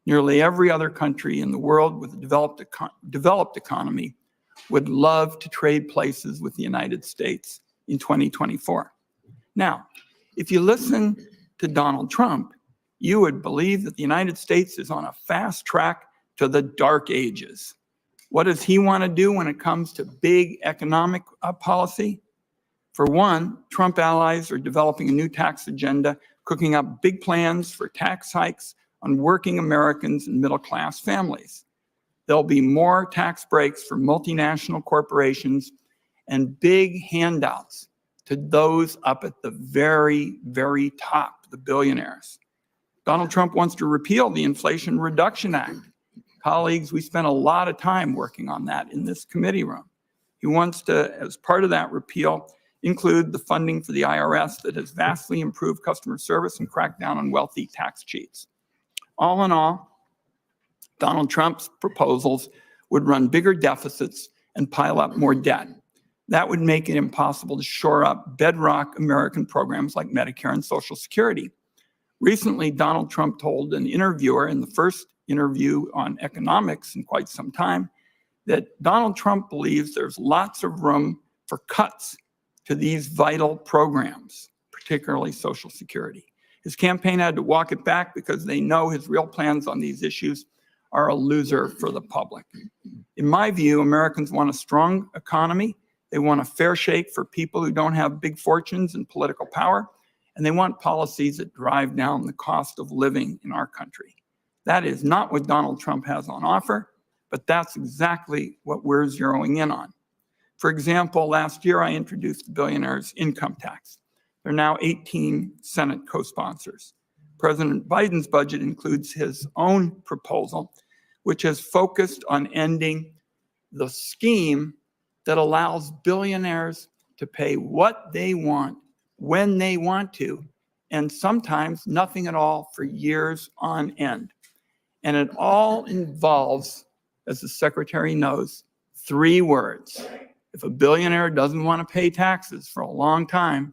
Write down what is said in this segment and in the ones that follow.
Nearly every other country in the world with a developed economy would love to trade places with the United States in 2024. Now, if you listen to Donald Trump, you would believe that the United States is on a fast track to the dark ages. What does he want to do when it comes to big economic policy? For one, Trump allies are developing a new tax agenda, cooking up big plans for tax hikes on working Americans and middle-class families. There'll be more tax breaks for multinational corporations and big handouts to those up at the very, very top, the billionaires. Donald Trump wants to repeal the Inflation Reduction Act. Colleagues, we spent a lot of time working on that in this committee room. He wants to, as part of that repeal, include the funding for the IRS that has vastly improved customer service and cracked down on wealthy tax cheats. All in all, Donald Trump's proposals would run bigger deficits and pile up more debt. That would make it impossible to shore up bedrock American programs like Medicare and Social Security. Recently, Donald Trump told an interviewer in the first interview on economics in quite some time that Donald Trump believes there's lots of room for cuts to these vital programs, particularly Social Security. His campaign had to walk it back because they know his real plans on these issues are a loser for the public. In my view, Americans want a strong economy. They want a fair shake for people who don't have big fortunes and political power, and they want policies that drive down the cost of living in our country. That is not what Donald Trump has on offer, but that's exactly what we're zeroing in on. For example, last year I introduced the billionaire's income tax. There are now 18 Senate co-sponsors. President Biden's budget includes his own proposal, which has focused on ending the scheme that allows billionaires to pay what they want, when they want to, and sometimes nothing at all for years on end. And it all involves, as the Secretary knows, 3 words. If a billionaire doesn't want to pay taxes for a long time,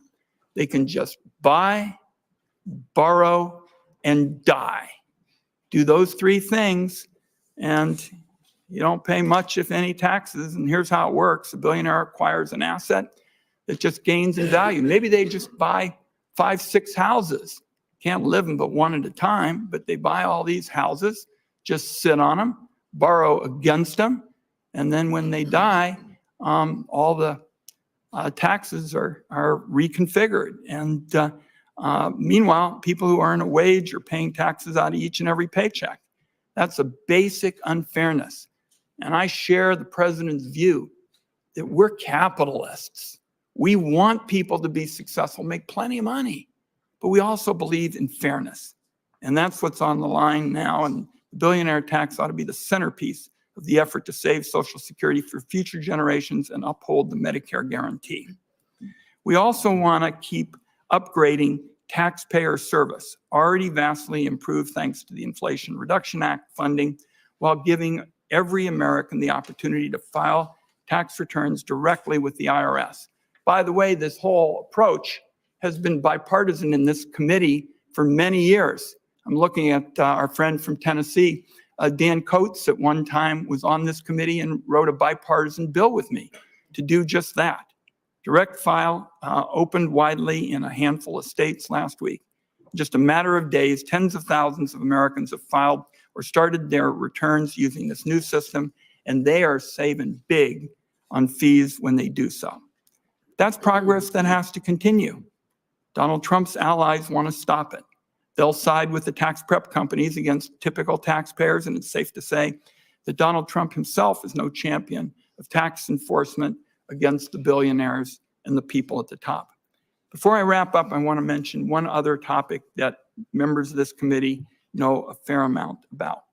they can just buy, borrow, and die. Do those 3 things, and you don't pay much, if any, taxes. And here's how it works. A billionaire acquires an asset that just gains in value. Maybe they just buy 5, 6 houses. Can't live in but one at a time, but they buy all these houses, just sit on them, borrow against them, and then when they die, all the taxes are reconfigured. And meanwhile, people who earn a wage are paying taxes out of each and every paycheck. That's a basic unfairness. And I share the president's view that we're capitalists. We want people to be successful, make plenty of money, but we also believe in fairness. And that's what's on the line now. And the billionaire tax ought to be the centerpiece of the effort to save Social Security for future generations and uphold the Medicare guarantee. We also want to keep upgrading taxpayer service, already vastly improved thanks to the Inflation Reduction Act funding, while giving every American the opportunity to file tax returns directly with the IRS. By the way, this whole approach has been bipartisan in this committee for many years. I'm looking at our friend from Tennessee, Dan Coates, at one time was on this committee and wrote a bipartisan bill with me to do just that. Direct file opened widely in a handful of states last week. In just a matter of days, tens of thousands of Americans have filed or started their returns using this new system, and they are saving big on fees when they do so. That's progress that has to continue. Donald Trump's allies want to stop it. They'll side with the tax prep companies against typical taxpayers, and it's safe to say that Donald Trump himself is no champion of tax enforcement against the billionaires and the people at the top. Before I wrap up, I want to mention one other topic that members of this committee know a fair amount about.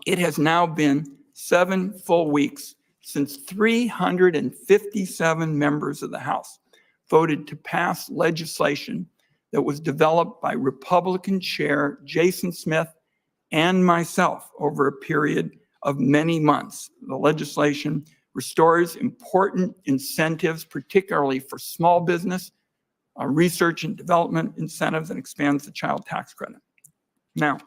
It has now been 7 full weeks since 357 members of the House voted to pass legislation that was developed by Republican Chair Jason Smith and myself over a period of many months. The legislation restores important incentives, particularly for small business, research and development incentives, and expands the child tax credit. Now,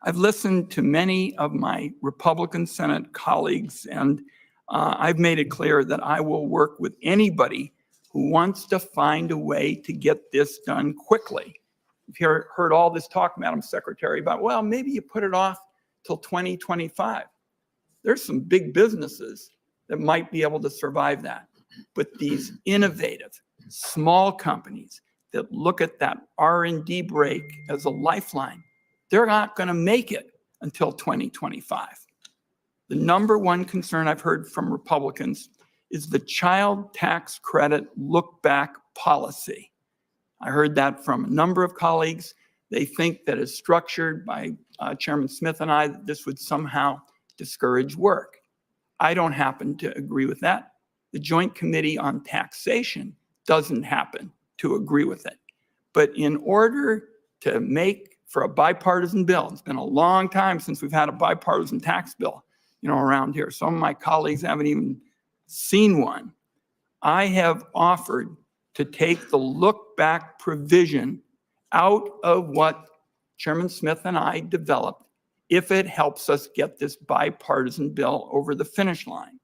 I've listened to many of my Republican Senate colleagues, and I've made it clear that I will work with anybody who wants to find a way to get this done quickly. You've heard all this talk, Madam Secretary, about, well, maybe you put it off till 2025. There's some big businesses that might be able to survive that. But these innovative, small companies that look at that R&D break as a lifeline, they're not going to make it until 2025. The number one concern I've heard from Republicans is the child tax credit look-back policy. I heard that from a number of colleagues. They think that as structured by Chairman Smith and I, that this would somehow discourage work. I don't happen to agree with that. The Joint Committee on Taxation doesn't happen to agree with it. But in order to make for a bipartisan bill, it's been a long time since we've had a bipartisan tax bill, around here. Some of my colleagues haven't even seen one. I have offered to take the look-back provision out of what Chairman Smith and I developed if it helps us get this bipartisan bill over the finish line.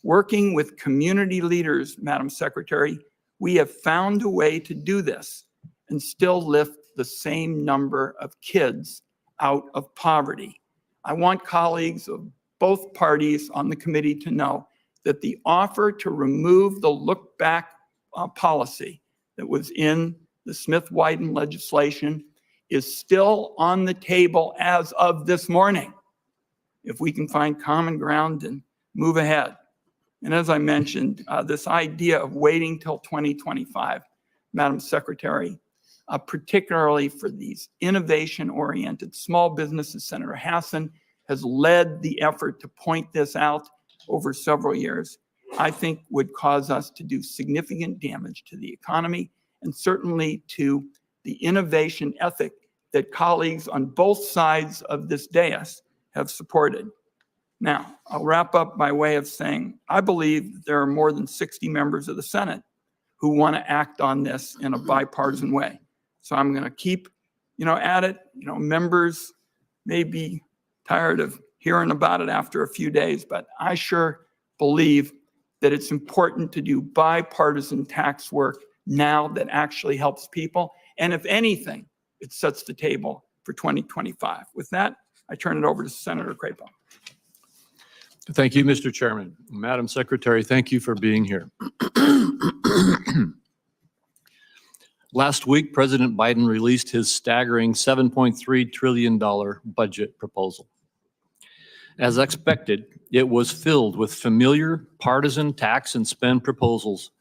Working with community leaders, Madam Secretary, we have found a way to do this and still lift the same number of kids out of poverty. I want colleagues of both parties on the committee to know that the offer to remove the look-back policy that was in the Smith-Wyden legislation is still on the table as of this morning, if we can find common ground and move ahead. And as I mentioned, this idea of waiting till 2025, Madam Secretary, particularly for these innovation-oriented small businesses, Senator Hassan has led the effort to point this out over several years, I think would cause us to do significant damage to the economy and certainly to the innovation ethic that colleagues on both sides of this dais have supported. Now, I'll wrap up by way of saying, I believe there are more than 60 members of the Senate who want to act on this in a bipartisan way. So I'm going to keep, at it. Members may be tired of hearing about it after a few days, but I sure believe that it's important to do bipartisan tax work now that actually helps people. And if anything, it sets the table for 2025. With that, I turn it over to Senator Crapo. Thank you, Mr. Chairman. Madam Secretary, thank you for being here. Last week, President Biden released his staggering $7.3 trillion budget proposal. As expected, it was filled with familiar partisan tax and spend proposals,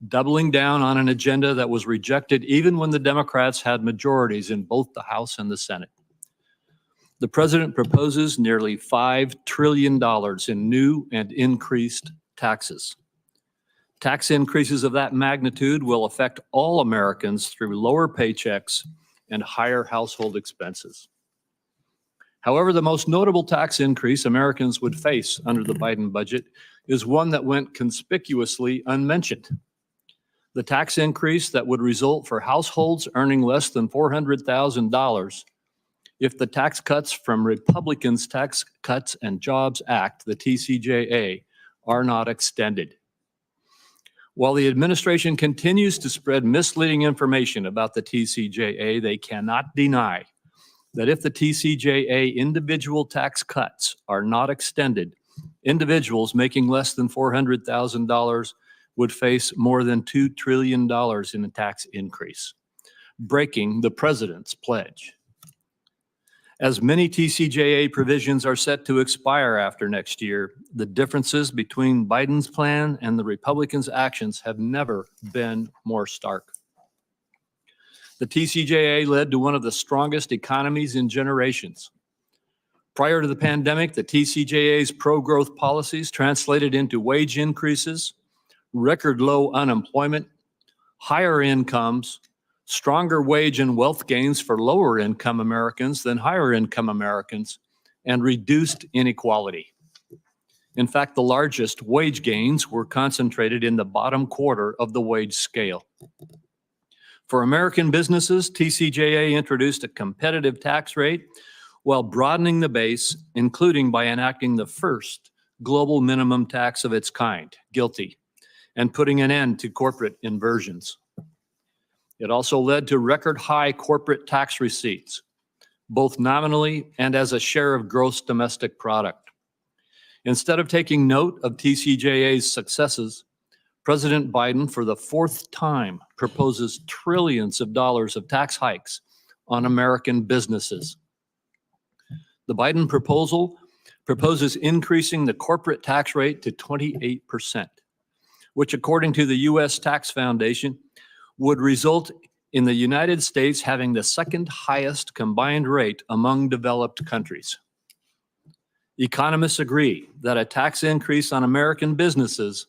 doubling down on an agenda that was rejected even when the Democrats had majorities in both the House and the Senate. The president proposes nearly $5 trillion in new and increased taxes. Tax increases of that magnitude will affect all Americans through lower paychecks and higher household expenses. However, the most notable tax increase Americans would face under the Biden budget is one that went conspicuously unmentioned. The tax increase that would result for households earning less than $400,000 if the tax cuts from Republicans' Tax Cuts and Jobs Act, the TCJA, are not extended. While the administration continues to spread misleading information about the TCJA, they cannot deny that if the TCJA individual tax cuts are not extended, individuals making less than $400,000 would face more than $2 trillion in a tax increase, breaking the president's pledge. As many TCJA provisions are set to expire after next year, the differences between Biden's plan and the Republicans' actions have never been more stark. The TCJA led to one of the strongest economies in generations. Prior to the pandemic, the TCJA's pro-growth policies translated into wage increases, record low unemployment, higher incomes, stronger wage and wealth gains for lower income Americans than higher income Americans, and reduced inequality. In fact, the largest wage gains were concentrated in the bottom quarter of the wage scale. For American businesses, TCJA introduced a competitive tax rate while broadening the base, including by enacting the first global minimum tax of its kind, GILTI, and putting an end to corporate inversions. It also led to record high corporate tax receipts, both nominally and as a share of gross domestic product. Instead of taking note of TCJA's successes, President Biden, for the fourth time, proposes trillions of dollars of tax hikes on American businesses. The Biden proposal proposes increasing the corporate tax rate to 28%, which, according to the U.S. Tax Foundation, would result in the United States having the second highest combined rate among developed countries. Economists agree that a tax increase on American businesses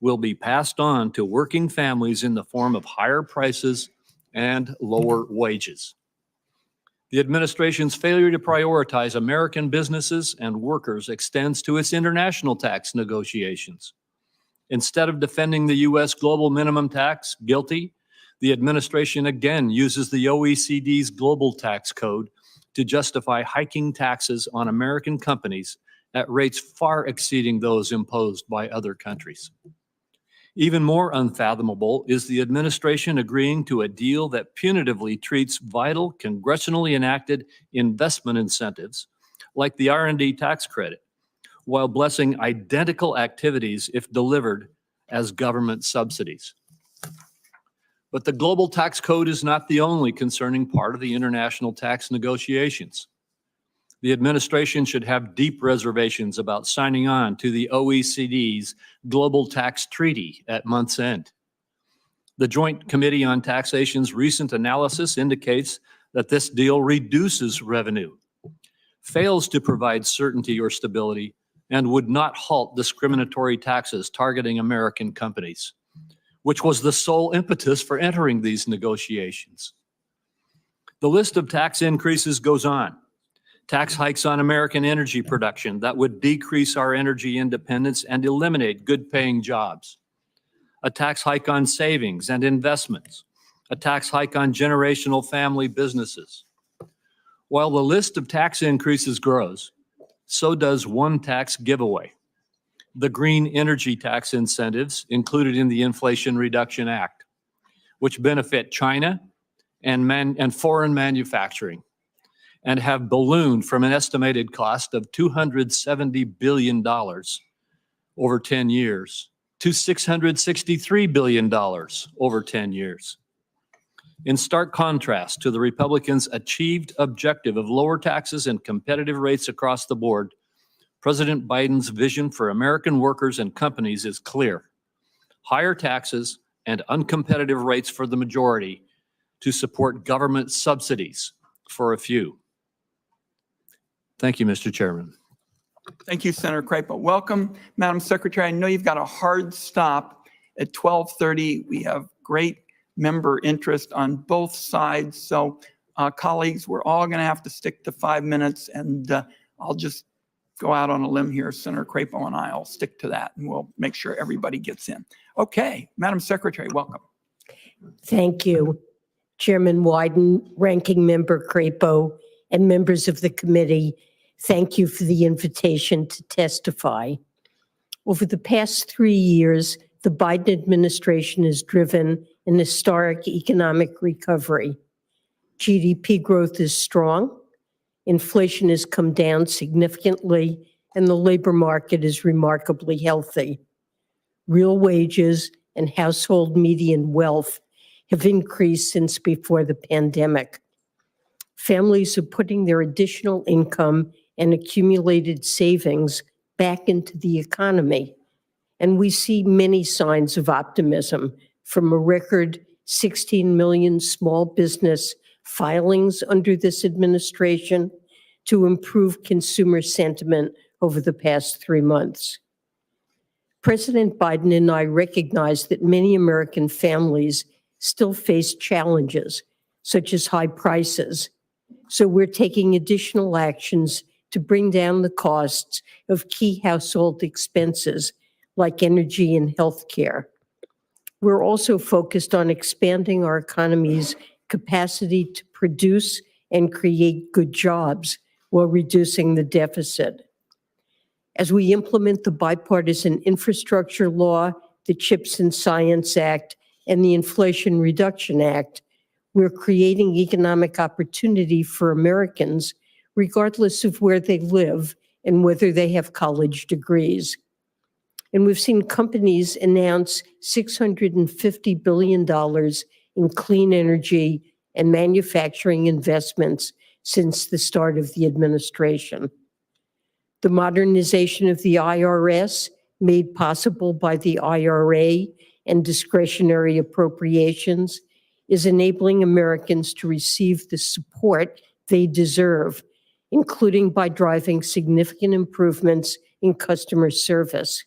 will be passed on to working families in the form of higher prices and lower wages. The administration's failure to prioritize American businesses and workers extends to its international tax negotiations. Instead of defending the U.S. global minimum tax, GILTI, the administration again uses the OECD's global tax code to justify hiking taxes on American companies at rates far exceeding those imposed by other countries. Even more unfathomable is the administration agreeing to a deal that punitively treats vital congressionally enacted investment incentives, like the R&D tax credit, while blessing identical activities if delivered as government subsidies. But the global tax code is not the only concerning part of the international tax negotiations. The administration should have deep reservations about signing on to the OECD's Global Tax Treaty at month's end. The Joint Committee on Taxation's recent analysis indicates that this deal reduces revenue, fails to provide certainty or stability, and would not halt discriminatory taxes targeting American companies, which was the sole impetus for entering these negotiations. The list of tax increases goes on. Tax hikes on American energy production that would decrease our energy independence and eliminate good-paying jobs. A tax hike on savings and investments. A tax hike on generational family businesses. While the list of tax increases grows, so does one tax giveaway: the green energy tax incentives included in the Inflation Reduction Act, which benefit China and foreign manufacturing, and have ballooned from an estimated cost of $270 billion over 10 years to $663 billion over 10 years. In stark contrast to the Republicans' achieved objective of lower taxes and competitive rates across the board, President Biden's vision for American workers and companies is clear: higher taxes and uncompetitive rates for the majority to support government subsidies for a few. Thank you, Mr. Chairman. Thank you, Senator Crapo. Welcome, Madam Secretary. I know you've got a hard stop at 12:30. We have great member interest on both sides. So, colleagues, we're all going to have to stick to 5 minutes, and I'll just go out on a limb here. Senator Crapo and I will stick to that, and we'll make sure everybody gets in. Okay, Madam Secretary, welcome. Thank you, Chairman Wyden, Ranking Member Crapo, and members of the committee. Thank you for the invitation to testify. Over the past 3 years, the Biden administration has driven an historic economic recovery. GDP growth is strong, inflation has come down significantly, and the labor market is remarkably healthy. Real wages and household median wealth have increased since before the pandemic. Families are putting their additional income and accumulated savings back into the economy. And we see many signs of optimism, from a record 16 million small business filings under this administration to improved consumer sentiment over the past 3 months. President Biden and I recognize that many American families still face challenges, such as high prices. So we're taking additional actions to bring down the costs of key household expenses like energy and healthcare. We're also focused on expanding our economy's capacity to produce and create good jobs while reducing the deficit. As we implement the bipartisan infrastructure law, the CHIPS and Science Act, and the Inflation Reduction Act, we're creating economic opportunity for Americans, regardless of where they live and whether they have college degrees. And we've seen companies announce $650 billion in clean energy and manufacturing investments since the start of the administration. The modernization of the IRS, made possible by the IRA and discretionary appropriations, is enabling Americans to receive the support they deserve, including by driving significant improvements in customer service.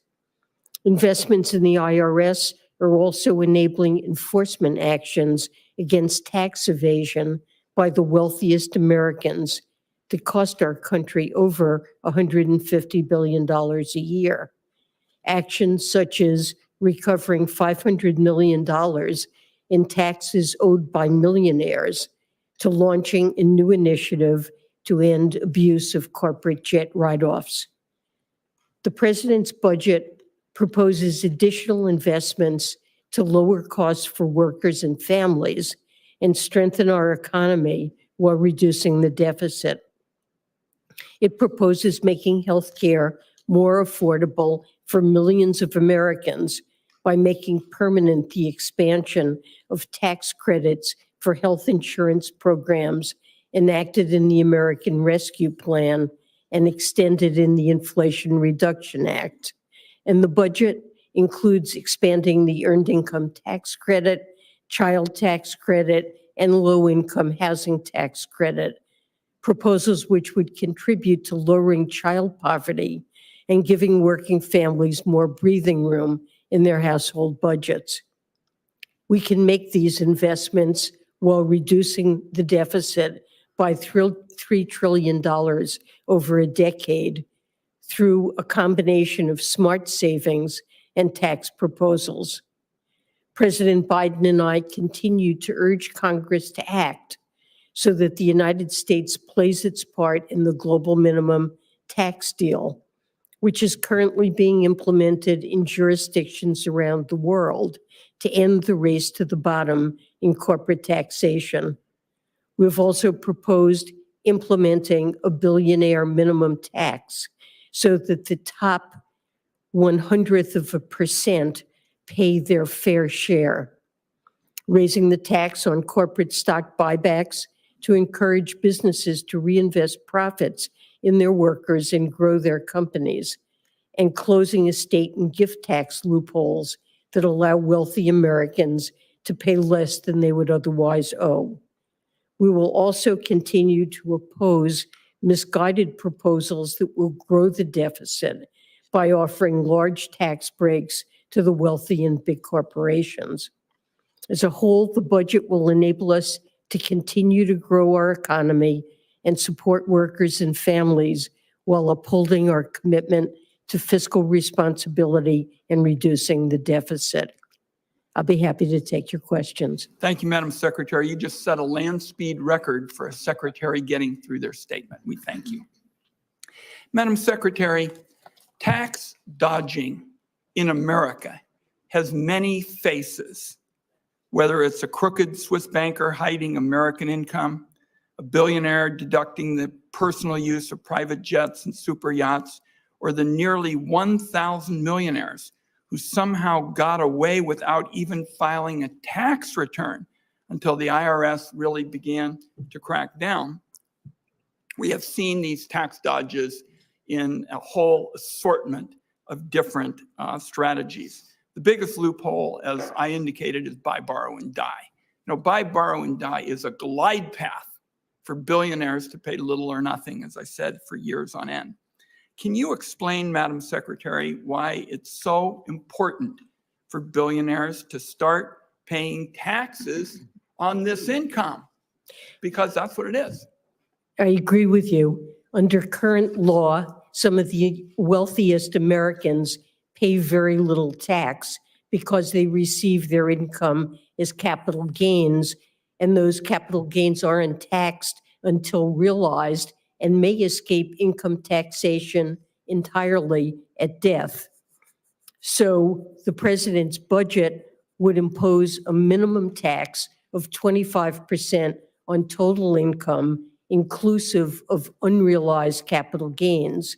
Investments in the IRS are also enabling enforcement actions against tax evasion by the wealthiest Americans that cost our country over $150 billion a year. Actions such as recovering $500 million in taxes owed by millionaires, to launching a new initiative to end abuse of corporate jet write-offs. The president's budget proposes additional investments to lower costs for workers and families and strengthen our economy while reducing the deficit. It proposes making health care more affordable for millions of Americans by making permanent the expansion of tax credits for health insurance programs enacted in the American Rescue Plan and extended in the Inflation Reduction Act. And the budget includes expanding the Earned Income Tax Credit, Child Tax Credit, and Low-Income Housing Tax Credit, proposals which would contribute to lowering child poverty and giving working families more breathing room in their household budgets. We can make these investments while reducing the deficit by $3 trillion over a decade through a combination of smart savings and tax proposals. President Biden and I continue to urge Congress to act so that the United States plays its part in the global minimum tax deal, which is currently being implemented in jurisdictions around the world to end the race to the bottom in corporate taxation. We've also proposed implementing a billionaire minimum tax so that the top 0.01% pay their fair share, raising the tax on corporate stock buybacks to encourage businesses to reinvest profits in their workers and grow their companies, and closing estate and gift tax loopholes that allow wealthy Americans to pay less than they would otherwise owe. We will also continue to oppose misguided proposals that will grow the deficit by offering large tax breaks to the wealthy and big corporations. As a whole, the budget will enable us to continue to grow our economy and support workers and families while upholding our commitment to fiscal responsibility and reducing the deficit. I'll be happy to take your questions. Thank you, Madam Secretary. You just set a land speed record for a secretary getting through their statement. We thank you. Madam Secretary, tax dodging in America has many faces, whether it's a crooked Swiss banker hiding American income, a billionaire deducting the personal use of private jets and super yachts, or the nearly 1,000 millionaires who somehow got away without even filing a tax return until the IRS really began to crack down. We have seen these tax dodges in a whole assortment of different strategies. The biggest loophole, as I indicated, is buy, borrow, and die. Buy, borrow, and die is a glide path for billionaires to pay little or nothing, as I said, for years on end. Can you explain, Madam Secretary, why it's so important for billionaires to start paying taxes on this income? Because that's what it is. I agree with you. Under current law, some of the wealthiest Americans pay very little tax because they receive their income as capital gains, and those capital gains aren't taxed until realized and may escape income taxation entirely at death. So the president's budget would impose a minimum tax of 25% on total income, inclusive of unrealized capital gains.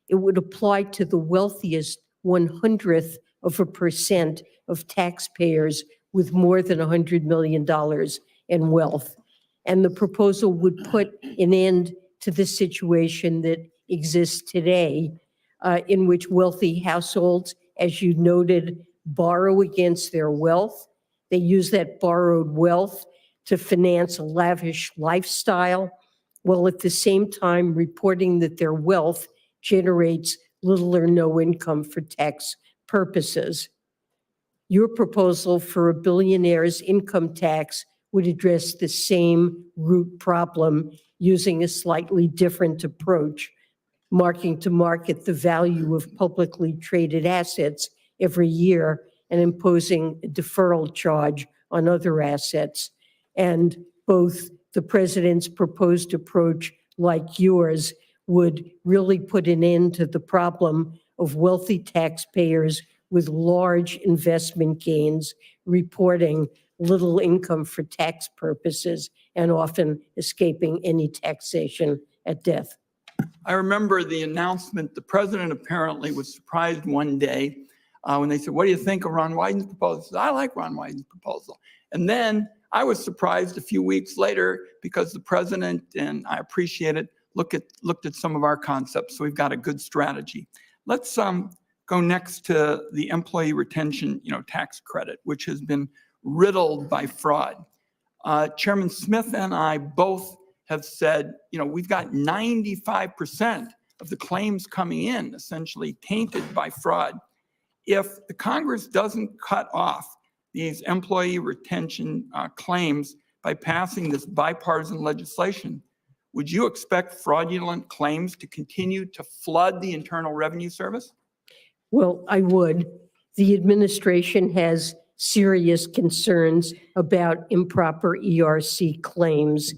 It would apply to the wealthiest 0.01% of taxpayers with more than $100 million in wealth. And the proposal would put an end to the situation that exists today, in which wealthy households, as you noted, borrow against their wealth. They use that borrowed wealth to finance a lavish lifestyle, while at the same time reporting that their wealth generates little or no income for tax purposes. Your proposal for a billionaire's income tax would address the same root problem using a slightly different approach, marking to market the value of publicly traded assets every year and imposing a deferral charge on other assets. And both the president's proposed approach, like yours, would really put an end to the problem of wealthy taxpayers with large investment gains reporting little income for tax purposes and often escaping any taxation at death. I remember the announcement. The president apparently was surprised one day when they said, "What do you think of Ron Wyden's proposal?" He said, "I like Ron Wyden's proposal." And then I was surprised a few weeks later because the president, and I appreciate it, looked at some of our concepts. So we've got a good strategy. Let's go next to the employee retention, tax credit, which has been riddled by fraud. Chairman Smith and I both have said, we've got 95% of the claims coming in essentially tainted by fraud. If the Congress doesn't cut off these employee retention claims by passing this bipartisan legislation, would you expect fraudulent claims to continue to flood the Internal Revenue Service? Well, I would. The administration has serious concerns about improper ERC claims.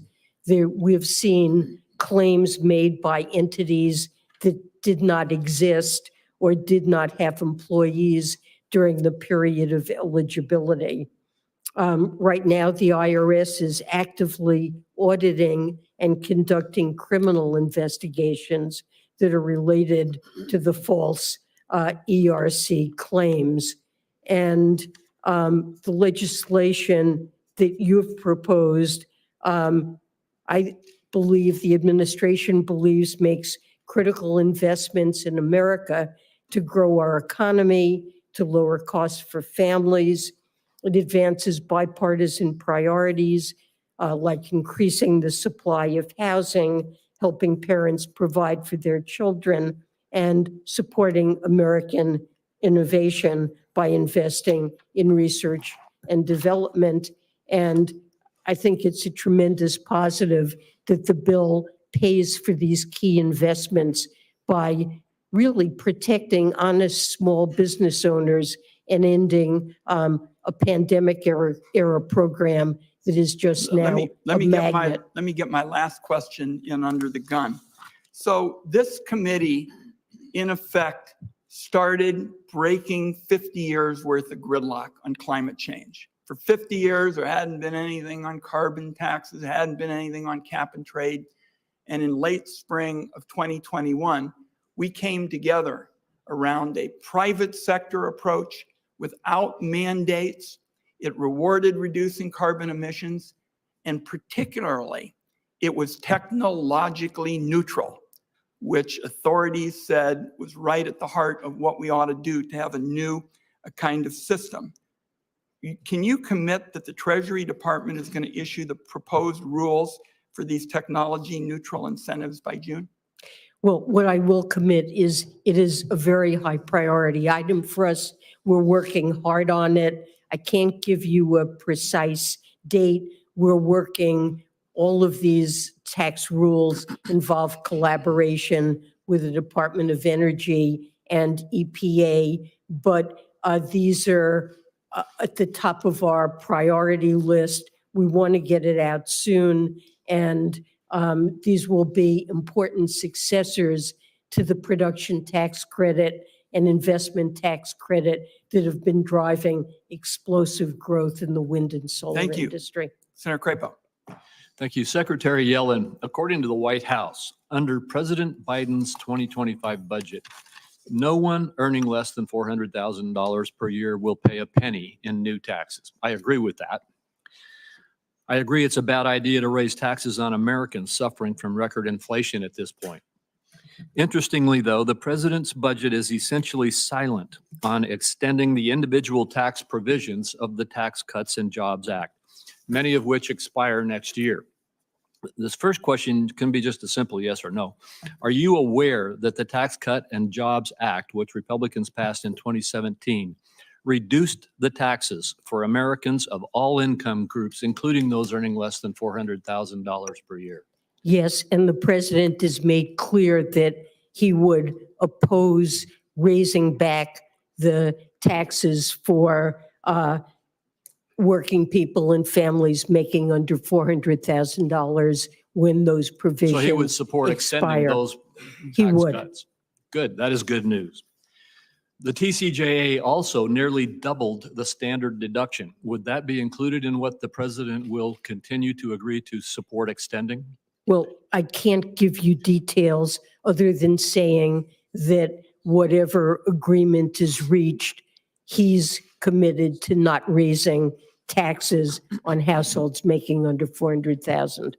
We have seen claims made by entities that did not exist or did not have employees during the period of eligibility. Right now, the IRS is actively auditing and conducting criminal investigations that are related to the false ERC claims. And the legislation that you've proposed, I believe the administration believes makes critical investments in America to grow our economy, to lower costs for families. It advances bipartisan priorities like increasing the supply of housing, helping parents provide for their children, and supporting American innovation by investing in research and development. And I think it's a tremendous positive that the bill pays for these key investments by really protecting honest small business owners and ending a pandemic era program that is just now let me a magnet. Let me get my last question in under the gun. So this committee, in effect, started breaking 50 years worth of gridlock on climate change. For 50 years, there hadn't been anything on carbon taxes, there hadn't been anything on cap and trade. And in late spring of 2021, we came together around a private sector approach without mandates. It rewarded reducing carbon emissions, and particularly, it was technologically neutral, which authorities said was right at the heart of what we ought to do to have a kind of system. Can you commit that the Treasury Department is going to issue the proposed rules for these technology neutral incentives by June? Well, what I will commit is it is a very high priority item for us. We're working hard on it. I can't give you a precise date. We're working, all of these tax rules involve collaboration with the Department of Energy and EPA, but these are at the top of our priority list. We want to get it out soon, and These will be important successors to the production tax credit and investment tax credit that have been driving explosive growth in the wind and solar Thank you. industry. Senator Crapo. Thank you. Secretary Yellen, according to the White House, under President Biden's 2025 budget, no one earning less than $400,000 per year will pay a penny in new taxes. I agree with that. I agree it's a bad idea to raise taxes on Americans suffering from record inflation at this point. Interestingly, though, the president's budget is essentially silent on extending the individual tax provisions of the Tax Cuts and Jobs Act, many of which expire next year. This first question can be just a simple yes or no. Are you aware that the Tax Cut and Jobs Act, which Republicans passed in 2017, reduced the taxes for Americans of all income groups, including those earning less than $400,000 per year? Yes, and the president has made clear that he would oppose raising back the taxes for working people and families making under $400,000 when those provisions So he would support extending expire. those He tax would. cuts. Good, that is good news. The TCJA also nearly doubled the standard deduction. Would that be included in what the president will continue to agree to support extending? Well, I can't give you details other than saying that whatever agreement is reached, he's committed to not raising taxes on households making under $400,000.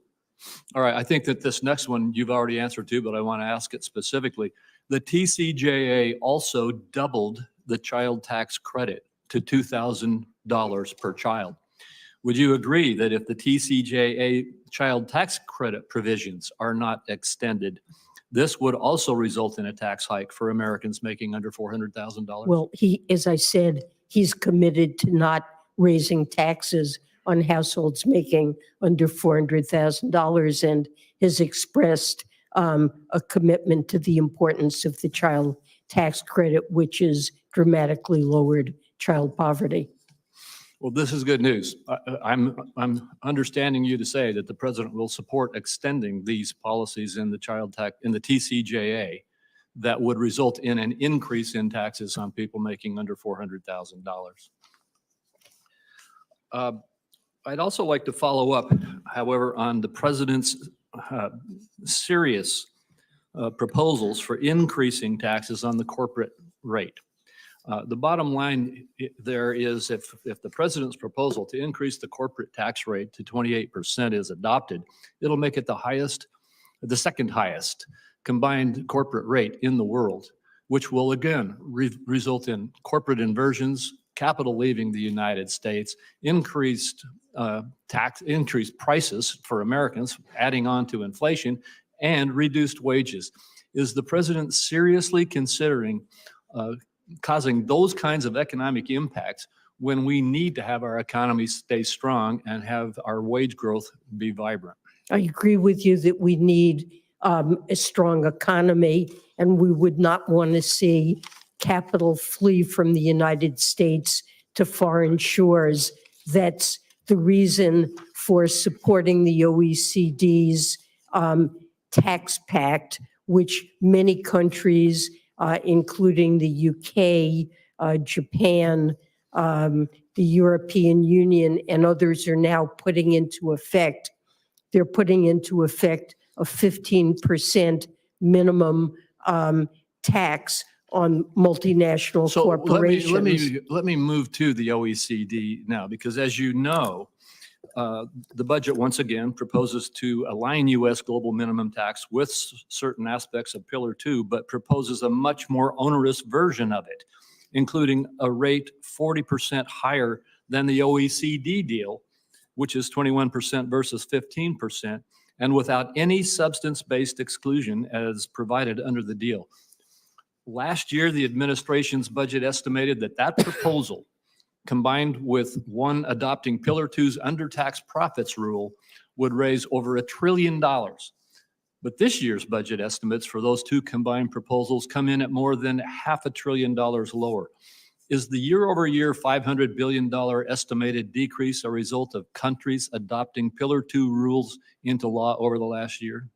All right, I think that this next one you've already answered to, but I want to ask it specifically. The TCJA also doubled the child tax credit to $2,000 per child. Would you agree that if the TCJA child tax credit provisions are not extended, this would also result in a tax hike for Americans making under $400,000? Well, as I said, he's committed to not raising taxes on households making under $400,000 and has expressed a commitment to the importance of the child tax credit, which has dramatically lowered child poverty. Well, this is good news. I'm understanding you to say that the president will support extending these policies in the child tax, in the TCJA, that would result in an increase in taxes on people making under $400,000. I'd also like to follow up, however, on the president's serious proposals for increasing taxes on the corporate rate. The bottom line there is if the president's proposal to increase the corporate tax rate to 28% is adopted, it'll make it the second highest combined corporate rate in the world, which will again result in corporate inversions, capital leaving the United States, increased prices for Americans, adding on to inflation, and reduced wages. Is the president seriously considering causing those kinds of economic impacts when we need to have our economy stay strong and have our wage growth be vibrant? I agree with you that we need a strong economy, and we would not want to see capital flee from the United States to foreign shores. That's the reason for supporting the OECD's tax pact, which many countries, including the UK, Japan, the European Union, and others are now putting into effect. They're putting into effect a 15% minimum tax on multinational corporations. Let me move to the OECD now, because as you know, the budget once again proposes to align U.S. global minimum tax with certain aspects of Pillar 2, but proposes a much more onerous version of it, including a rate 40% higher than the OECD deal, which is 21% versus 15%, and without any substance-based exclusion as provided under the deal. Last year, the administration's budget estimated that proposal, combined with one adopting Pillar 2's under-tax profits rule, would raise over $1 trillion. But this year's budget estimates for those two combined proposals come in at more than $500 billion lower. Is the year-over-year $500 billion estimated decrease a result of countries adopting Pillar 2 rules into law over the last year?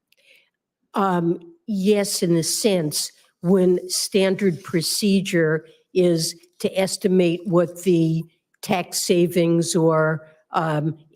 Yes, in a sense, when standard procedure is to estimate what the tax savings or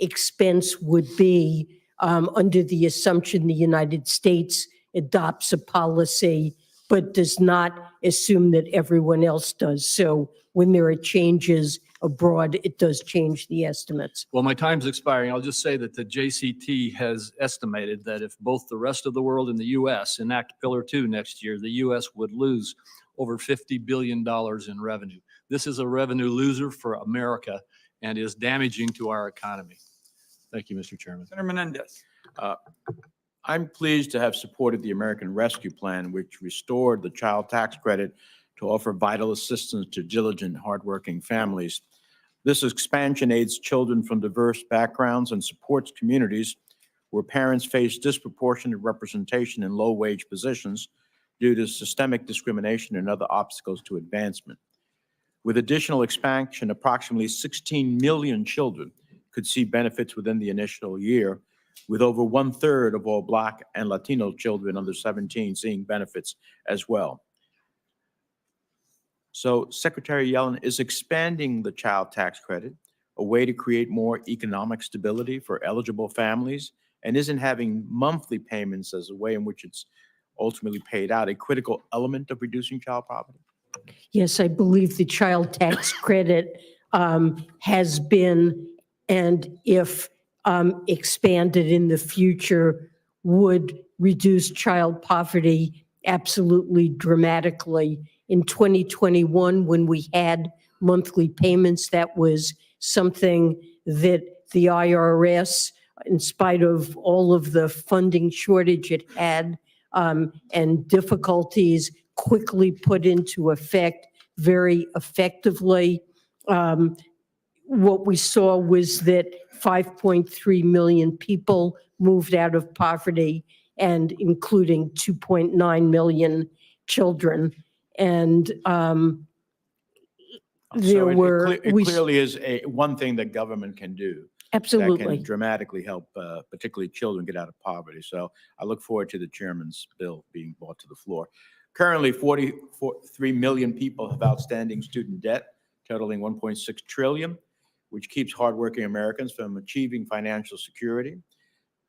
expense would be under the assumption the United States adopts a policy but does not assume that everyone else does. So when there are changes abroad, it does change the estimates. Well, my time's expiring. I'll just say that the JCT has estimated that if both the rest of the world and the U.S. enact Pillar 2 next year, the U.S. would lose over $50 billion in revenue. This is a revenue loser for America and is damaging to our economy. Thank you, Mr. Chairman. Senator Menendez. I'm pleased to have supported the American Rescue Plan, which restored the child tax credit to offer vital assistance to diligent, hardworking families. This expansion aids children from diverse backgrounds and supports communities where parents face disproportionate representation in low-wage positions due to systemic discrimination and other obstacles to advancement. With additional expansion, approximately 16 million children could see benefits within the initial year, with over 1/3 of all Black and Latino children under 17 seeing benefits as well. So Secretary Yellen is expanding the child tax credit, a way to create more economic stability for eligible families, and isn't having monthly payments as a way in which it's ultimately paid out a critical element of reducing child poverty? Yes, I believe the child tax credit has been, and if expanded in the future, would reduce child poverty absolutely dramatically. In 2021, when we had monthly payments, that was something that the IRS, in spite of all of the funding shortage it had and difficulties, quickly put into effect very effectively. What we saw was that 5.3 million people moved out of poverty, and including 2.9 million children. And there were... It clearly is one thing that government can do. Absolutely. That can dramatically help, particularly children, get out of poverty. So I look forward to the chairman's bill being brought to the floor. Currently, 43 million people have outstanding student debt, totaling $1.6 trillion, which keeps hardworking Americans from achieving financial security.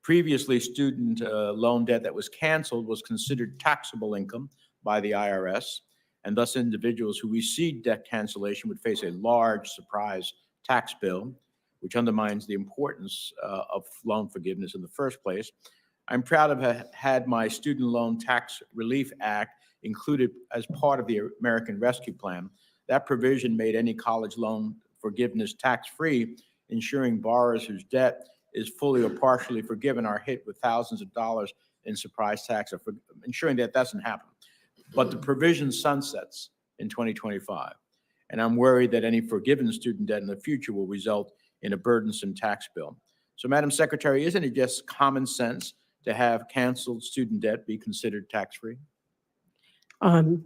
Previously, student loan debt that was canceled was considered taxable income by the IRS, and thus individuals who received debt cancellation would face a large surprise tax bill, which undermines the importance of loan forgiveness in the first place. I'm proud to have had my Student Loan Tax Relief Act included as part of the American Rescue Plan. That provision made any college loan forgiveness tax-free, ensuring borrowers whose debt is fully or partially forgiven are hit with thousands of dollars in surprise tax, or ensuring that doesn't happen. But the provision sunsets in 2025, and I'm worried that any forgiven student debt in the future will result in a burdensome tax bill. So, Madam Secretary, isn't it just common sense to have canceled student debt be considered tax-free?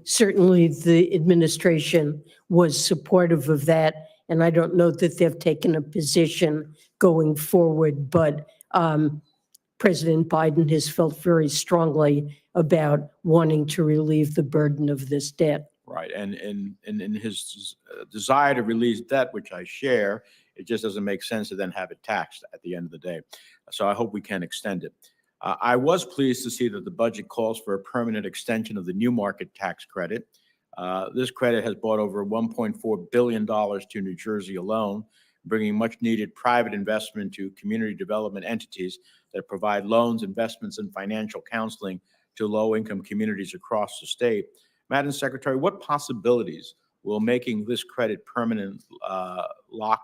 Certainly, the administration was supportive of that, and I don't know that they've taken a position going forward, but President Biden has felt very strongly about wanting to relieve the burden of this debt. Right, and in his desire to release debt, which I share, it just doesn't make sense to then have it taxed at the end of the day. So I hope we can extend it. I was pleased to see that the budget calls for a permanent extension of the new market tax credit. This credit has brought over $1.4 billion to New Jersey alone, bringing much needed private investment to community development entities that provide loans, investments, and financial counseling to low-income communities across the state. Madam Secretary, what possibilities will making this credit permanent lock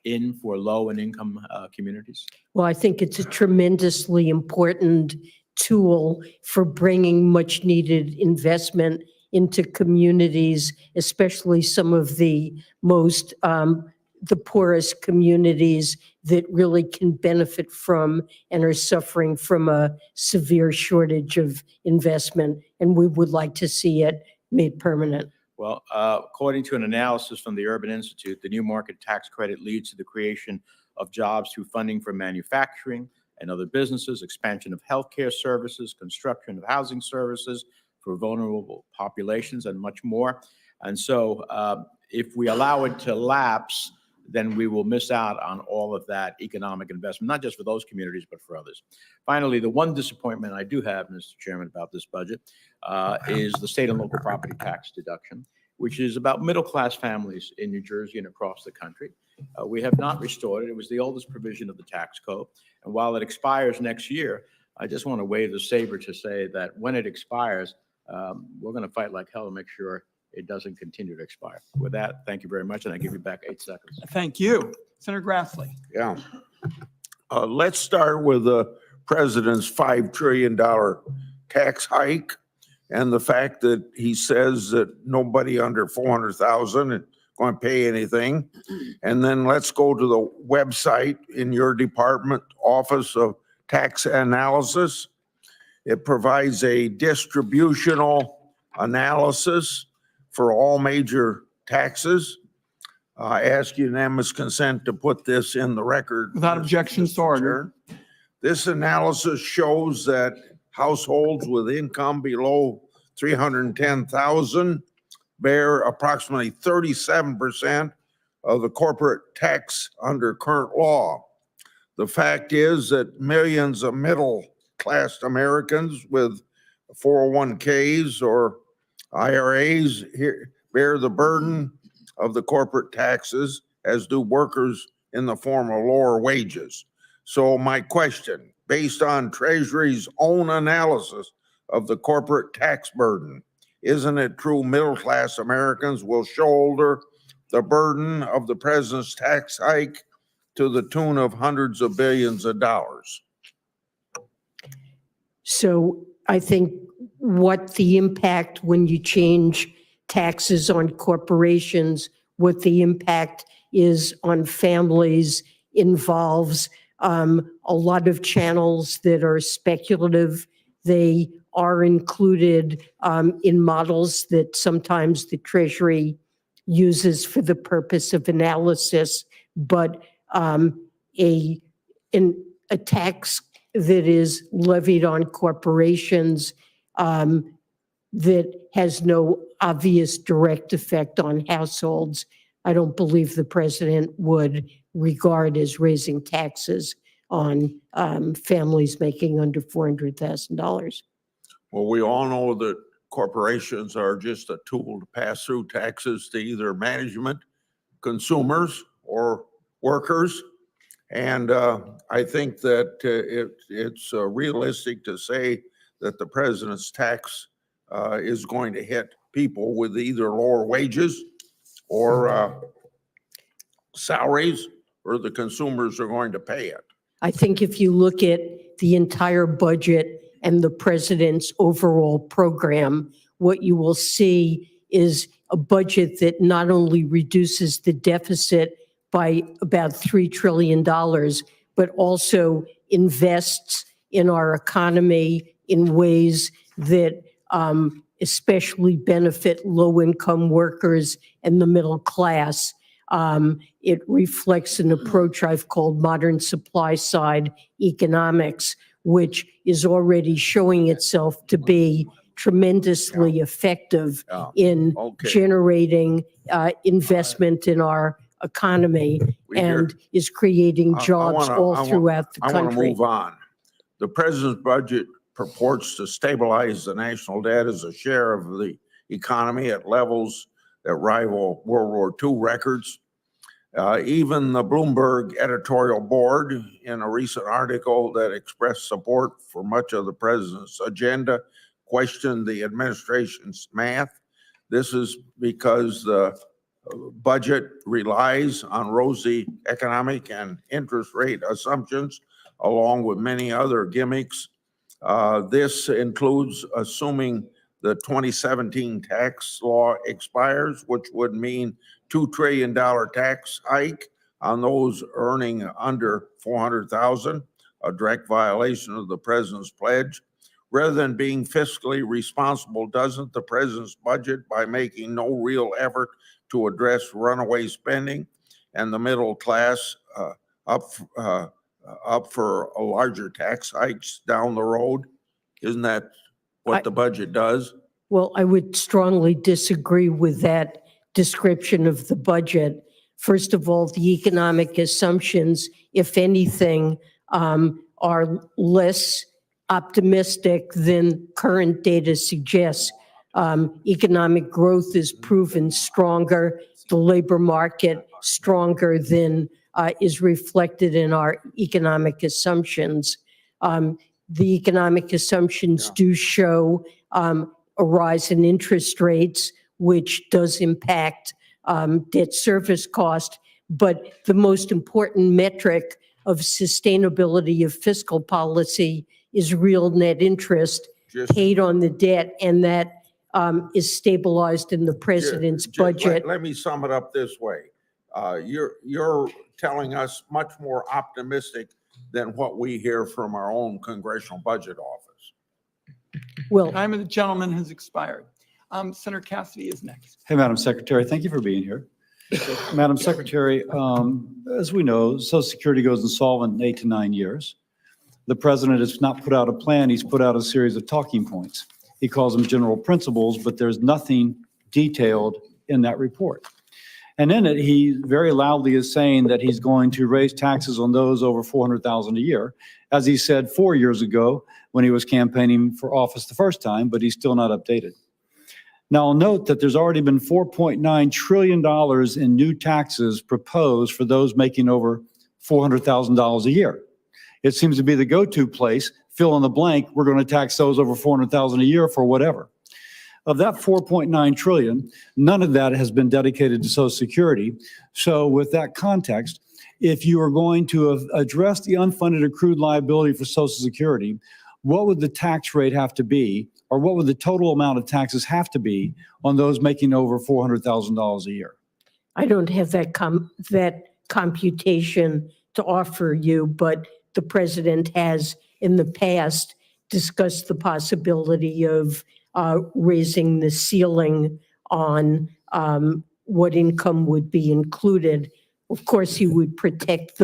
in for low and income communities? Well, I think it's a tremendously important tool for bringing much needed investment into communities, especially some of the most, the poorest communities that really can benefit from and are suffering from a severe shortage of investment. And we would like to see it made permanent. Well, according to an analysis from the Urban Institute, the new market tax credit leads to the creation of jobs through funding for manufacturing and other businesses, expansion of healthcare services, construction of housing services for vulnerable populations, and much more. And so if we allow it to lapse, then we will miss out on all of that economic investment, not just for those communities, but for others. Finally, the one disappointment I do have, Mr. Chairman, about this budget is the state and local property tax deduction, which is about middle-class families in New Jersey and across the country. We have not restored it. It was the oldest provision of the tax code. And while it expires next year, I just want to wave the saber to say that when it expires, we're going to fight like hell to make sure it doesn't continue to expire. With that, thank you very much, and I give you back 8 seconds. Thank you. Senator Grassley. Yeah. Let's start with the president's $5 trillion tax hike and the fact that he says that nobody under 400,000 is going to pay anything. And then let's go to the website in your department, Office of Tax Analysis. It provides a distributional analysis for all major taxes. I ask unanimous consent to put this in the record. Without objection, so ordered. This analysis shows that households with income below 310,000 bear approximately 37% of the corporate tax under current law. The fact is that millions of middle-class Americans with 401ks or IRAs here bear the burden of the corporate taxes, as do workers in the form of lower wages. So my question, based on Treasury's own analysis of the corporate tax burden, isn't it true middle-class Americans will shoulder the burden of the president's tax hike to the tune of hundreds of billions of dollars? So I think what the impact when you change taxes on corporations, what the impact is on families involves a lot of channels that are speculative. They are included in models that sometimes the Treasury uses for the purpose of analysis, but a tax that is levied on corporations that has no obvious direct effect on households, I don't believe the president would regard as raising taxes on families making under $400,000. Well, we all know that corporations are just a tool to pass through taxes to either management, consumers, or workers. And I think that it's realistic to say that the president's tax is going to hit people with either lower wages or salaries, or the consumers are going to pay it. I think if you look at the entire budget and the president's overall program, what you will see is a budget that not only reduces the deficit by about $3 trillion, but also invests in our economy in ways that especially benefit low-income workers and the middle class. It reflects an approach I've called modern supply-side economics, which is already showing itself to be tremendously effective in generating investment in our economy and is creating jobs all throughout the country. I want to move on. The president's budget purports to stabilize the national debt as a share of the economy at levels that rival World War II records. Even the Bloomberg editorial board, in a recent article that expressed support for much of the president's agenda, questioned the administration's math. This is because the budget relies on rosy economic and interest rate assumptions, along with many other gimmicks. This includes assuming the 2017 tax law expires, which would mean $2 trillion tax hike on those earning under 400,000, a direct violation of the president's pledge. Rather than being fiscally responsible, doesn't the president's budget, by making no real effort to address runaway spending and the middle class up for a larger tax hikes down the road? Isn't that what the budget does? Well, I would strongly disagree with that description of the budget. First of all, the economic assumptions, if anything, are less optimistic than current data suggests. Economic growth is proven stronger, the labor market stronger than is reflected in our economic assumptions. The economic assumptions do show a rise in interest rates, which does impact debt service cost. But the most important metric of sustainability of fiscal policy is real net interest paid on the debt, and that is stabilized in the president's budget. Let me sum it up this way. You're telling us much more optimistic than what we hear from our own Congressional Budget Office. Well, Time of the gentleman has expired. Senator Cassidy is next. Hey, Madam Secretary, thank you for being here. Madam Secretary, as we know, Social Security goes insolvent in 8 to 9 years. The president has not put out a plan. He's put out a series of talking points. He calls them general principles, but there's nothing detailed in that report. And in it, he very loudly is saying that he's going to raise taxes on those over $400,000 a year, as he said 4 years ago when he was campaigning for office the first time, but he's still not updated. Now, I'll note that there's already been $4.9 trillion in new taxes proposed for those making over $400,000 a year. It seems to be the go-to place, fill in the blank, we're going to tax those over $400,000 a year for whatever. Of that $4.9 trillion, none of that has been dedicated to Social Security. So with that context, if you are going to address the unfunded accrued liability for Social Security, what would the tax rate have to be, or what would the total amount of taxes have to be on those making over $400,000 a year? I don't have that computation to offer you, but the president has in the past discussed the possibility of raising the ceiling on what income would be included. Of course, he would protect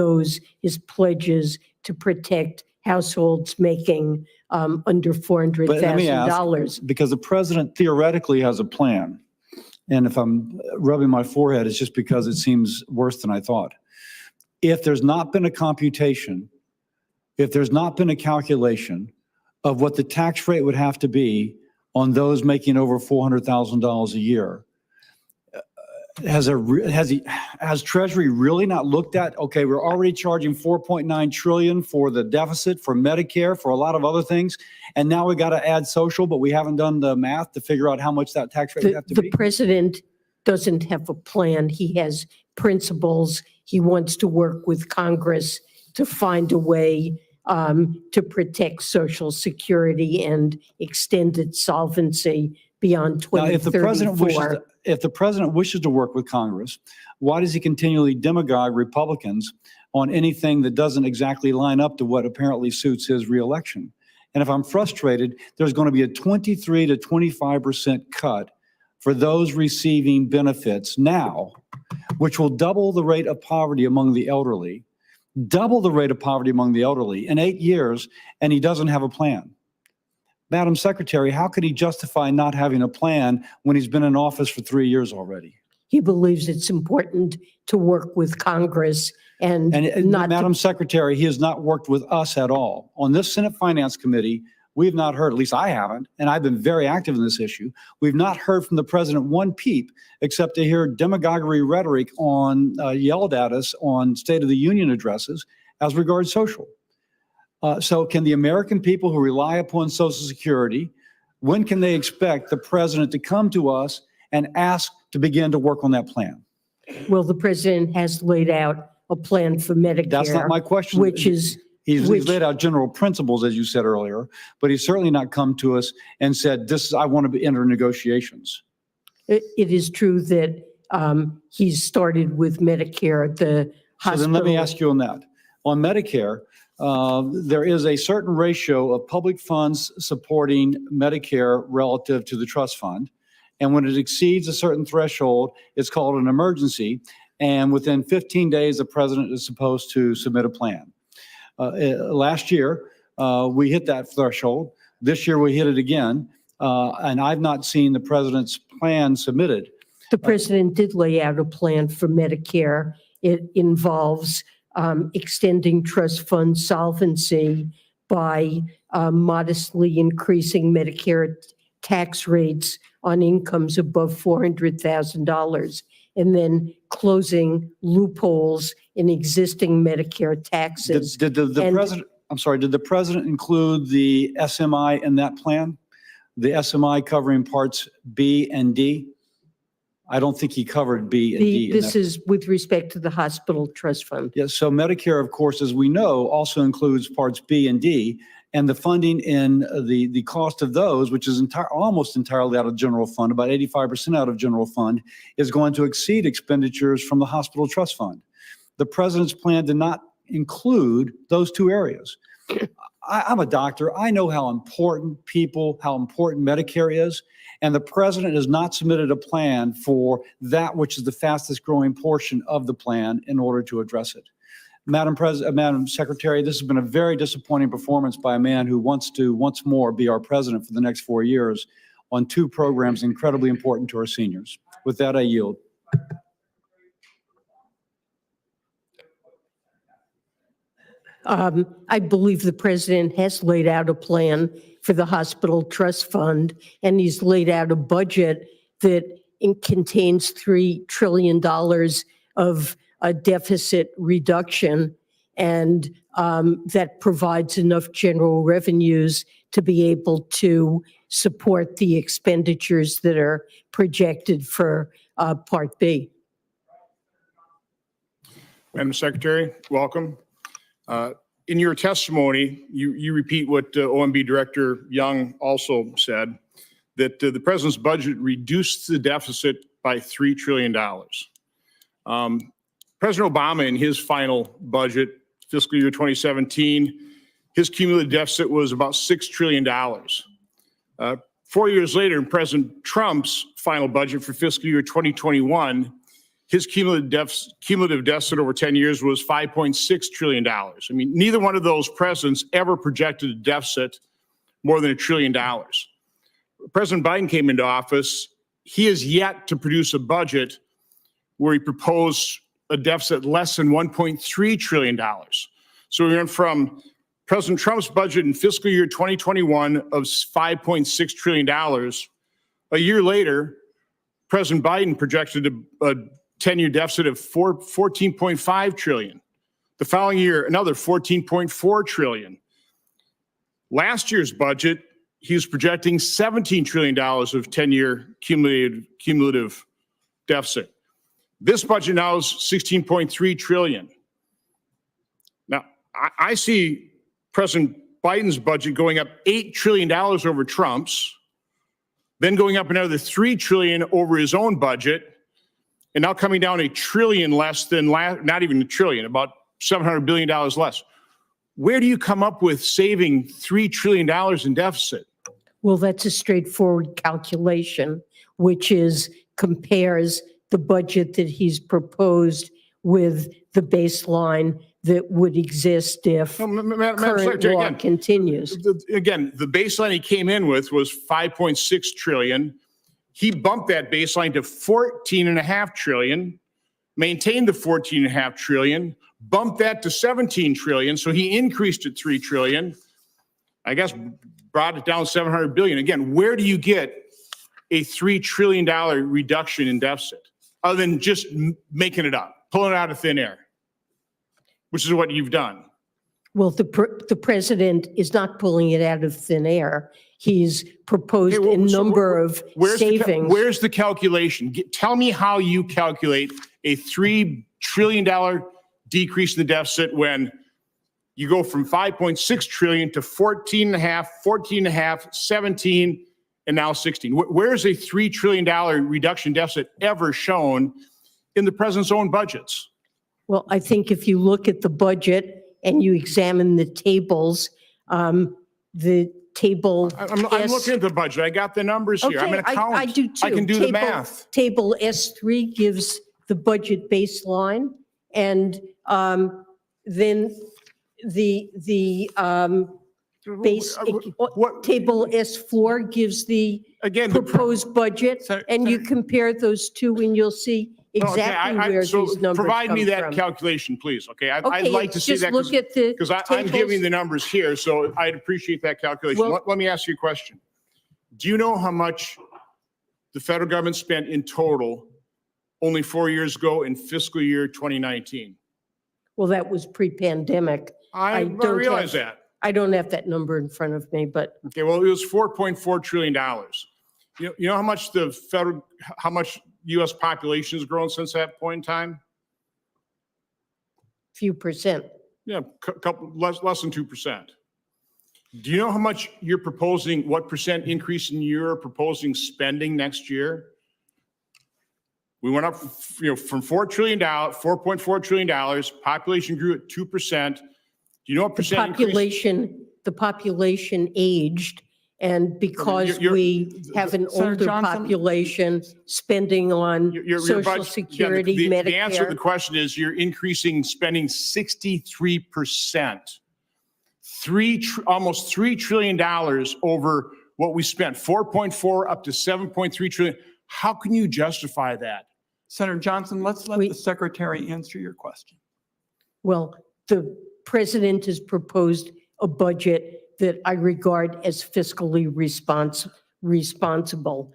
his pledges to protect households making under $400,000. But let me ask, because the president theoretically has a plan, and if I'm rubbing my forehead, it's just because it seems worse than I thought. If there's not been a computation, if there's not been a calculation of what the tax rate would have to be on those making over $400,000 a year, has Treasury really not looked at, okay, we're already charging $4.9 trillion for the deficit, for Medicare, for a lot of other things, and now we got to add social, but we haven't done the math to figure out how much that tax rate would have to be? The president doesn't have a plan. He has principles. He wants to work with Congress to find a way to protect Social Security and extend its solvency beyond 2034. Now, if the president wishes to work with Congress, why does he continually demagogue Republicans on anything that doesn't exactly line up to what apparently suits his reelection? And if I'm frustrated, there's going to be a 23 to 25% cut for those receiving benefits now, which will double the rate of poverty among the elderly, in 8 years, and he doesn't have a plan. Madam Secretary, how could he justify not having a plan when he's been in office for 3 years already? He believes it's important to work with Congress and not Madam Secretary, he has not worked with us at all. On this Senate Finance Committee, we've not heard, at least I haven't, and I've been very active in this issue, we've not heard from the president one peep except to hear demagoguery rhetoric yelled at us on State of the Union addresses as regards social. So can the American people who rely upon Social Security, when can they expect the president to come to us and ask to begin to work on that plan? Well, the president has laid out a plan for Medicare. That's not my question. He's laid out general principles, as you said earlier, but he's certainly not come to us and said, I want to enter negotiations. It is true that he's started with Medicare, the hospital. So then let me ask you on that. On Medicare, there is a certain ratio of public funds supporting Medicare relative to the trust fund. And when it exceeds a certain threshold, it's called an emergency. And within 15 days, the president is supposed to submit a plan. Last year, we hit that threshold. This year, we hit it again. And I've not seen the president's plan submitted. The president did lay out a plan for Medicare. It involves extending trust fund solvency by modestly increasing Medicare tax rates on incomes above $400,000, and then closing loopholes in existing Medicare taxes. Did the president, I'm sorry, did the president include the SMI in that plan? The SMI covering parts B and D? I don't think he covered B and D. This is with respect to the hospital trust fund. Yes, so Medicare, of course, as we know, also includes parts B and D, and the funding in the cost of those, which is almost entirely out of general fund, about 85% out of general fund, is going to exceed expenditures from the hospital trust fund. The president's plan did not include those two areas. I'm a doctor. I know how important Medicare is, and the president has not submitted a plan for that which is the fastest growing portion of the plan in order to address it. Madam Secretary, this has been a very disappointing performance by a man who wants to once more be our president for the next 4 years on two programs incredibly important to our seniors. With that, I yield. I believe the president has laid out a plan for the hospital trust fund, and he's laid out a budget that contains $3 trillion of a deficit reduction, and that provides enough general revenues to be able to support the expenditures that are projected for Part B. Madam Secretary, welcome. In your testimony, you repeat what OMB Director Young also said, that the president's budget reduced the deficit by $3 trillion. President Obama, in his final budget, fiscal year 2017, his cumulative deficit was about $6 trillion. 4 years later, in President Trump's final budget for fiscal year 2021, his cumulative deficit over 10 years was $5.6 trillion. I mean, neither one of those presidents ever projected a deficit more than $1 trillion. President Biden came into office. He has yet to produce a budget where he proposed a deficit less than $1.3 trillion. So we went from President Trump's budget in fiscal year 2021 of $5.6 trillion. A year later, President Biden projected a 10-year deficit of $14.5 trillion. The following year, another $14.4 trillion. Last year's budget, he was projecting $17 trillion of 10-year cumulative deficit. This budget now is $16.3 trillion. Now, I see President Biden's budget going up $8 trillion over Trump's, then going up another $3 trillion over his own budget, and now coming down $1 trillion less than, not even $1 trillion, about $700 billion less. Where do you come up with saving $3 trillion in deficit? Well, that's a straightforward calculation, which compares the budget that he's proposed with the baseline that would exist if current law continues. Again, the baseline he came in with was $5.6 trillion. He bumped that baseline to $14.5 trillion, maintained the $14.5 trillion, bumped that to $17 trillion. So he increased it $3 trillion. I guess brought it down $700 billion. Again, where do you get a $3 trillion reduction in deficit other than just making it up, pulling it out of thin air, which is what you've done? Well, the president is not pulling it out of thin air. He's proposed a number of savings. Where's the calculation? Tell me how you calculate a $3 trillion decrease in the deficit when you go from $5.6 trillion to 14.5, 17, and now 16. Where's a $3 trillion reduction deficit ever shown in the president's own budgets? Well, I think if you look at the budget and you examine the tables, the table. I'm S- looking at the budget. I got the numbers here. I'm Okay, an accountant. I do too. I can do the Table- math. Table S3 gives the budget baseline, and then the base, What, table S4 gives the again, proposed budget, Sen- and you Senator- compare those two, and you'll see exactly where so these numbers provide me come that from. calculation, please, okay? I'd Okay, like to see just that look at the because I'm giving tables. the numbers here, so I'd appreciate that calculation. Well- Let me ask you a question. Do you know how much the federal government spent in total only 4 years ago in fiscal year 2019? Well, that was pre-pandemic. I don't realize have- that. I don't have that number in front of me, but Okay, well, it was $4.4 trillion. You know how much how much US population has grown since that point in time? few percent. Yeah, couple, less than 2%. Do you know how much you're proposing, what percent increase in you're proposing spending next year? We went up, from $4.4 trillion, population grew at 2%. Do you know what percent increase? The population aged, and because you're- we have an Senator older Johnson? population spending on Your Social budget- Security, the answer to the Medicare. question is you're increasing spending 63%. Almost $3 trillion over what we spent, 4.4 up to 7.3 trillion. How can you justify that? Senator Johnson, let's let We- the secretary answer your question. Well, the president has proposed a budget that I regard as fiscally responsible.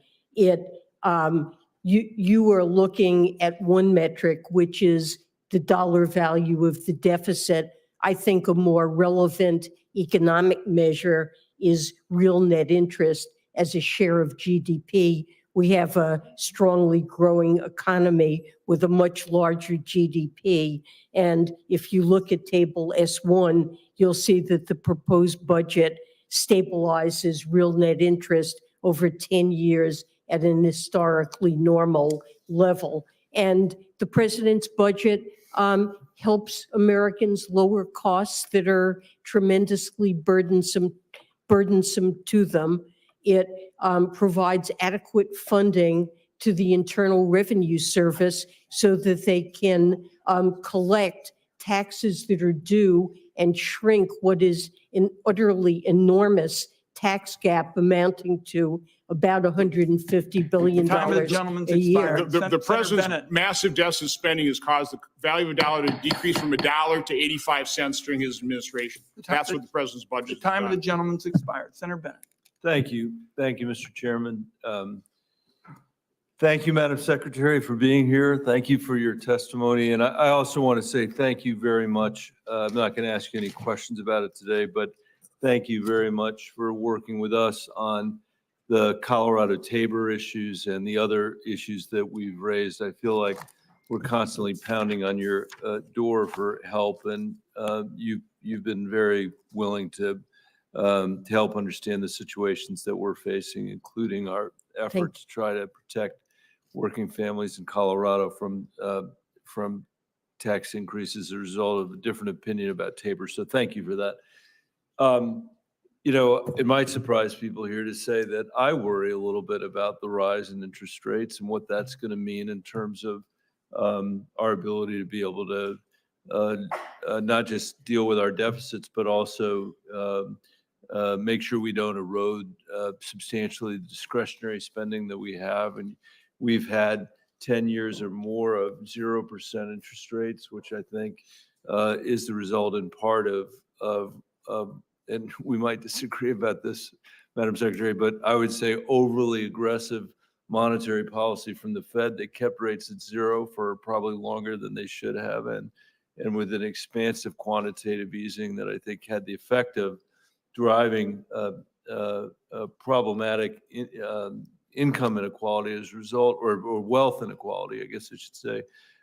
You are looking at one metric, which is the dollar value of the deficit. I think a more relevant economic measure is real net interest as a share of GDP. We have a strongly growing economy with a much larger GDP. And if you look at table S1, you'll see that the proposed budget stabilizes real net interest over 10 years at an historically normal level. And the president's budget helps Americans lower costs that are tremendously burdensome to them. It provides adequate funding to the Internal Revenue Service so that they can collect taxes that are due and shrink what is an utterly enormous tax gap amounting to about $150 billion Time of the gentleman's a year. expired. The Senator president's Bennett. massive deficit spending has caused the value of a dollar to decrease from $1 to 85 cents during his administration. That's what the president's budget The has time of the done. gentleman's expired. Senator Bennett. Thank you. Thank you, Mr. Chairman. Thank you, Madam Secretary, for being here. Thank you for your testimony. And I also want to say thank you very much. I'm not going to ask you any questions about it today, but thank you very much for working with us on the Colorado Tabor issues and the other issues that we've raised. I feel like we're constantly pounding on your door for help, and you've been very willing to help understand the situations that we're facing, including our effort to try to protect working families in Colorado from tax increases as a result of a different opinion about Tabor. So thank you for that. It might surprise people here to say that I worry a little bit about the rise in interest rates and what that's going to mean in terms of our ability to be able to not just deal with our deficits, but also make sure we don't erode substantially the discretionary spending that we have. And we've had 10 years or more of 0% interest rates, which I think is the result in part of and we might disagree about this, Madam Secretary, but I would say overly aggressive monetary policy from the Fed that kept rates at zero for probably longer than they should have, and with an expansive quantitative easing that I think had the effect of driving problematic income inequality as a result, or wealth inequality, I guess I should say,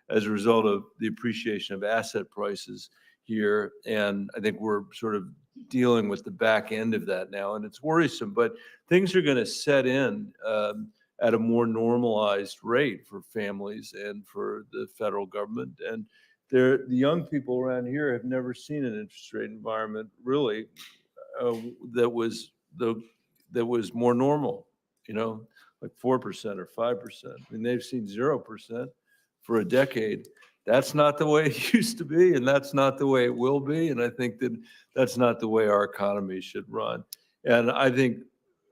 as a result of the appreciation of asset prices here. And I think we're sort of dealing with the back end of that now, and it's worrisome, but things are going to set in at a more normalized rate for families and for the federal government. And The young people around here have never seen an interest rate environment really that was more normal, like 4% or 5%. I mean, they've seen 0% for a decade. That's not the way it used to be, and that's not the way it will be. And I think that that's not the way our economy should run. And I think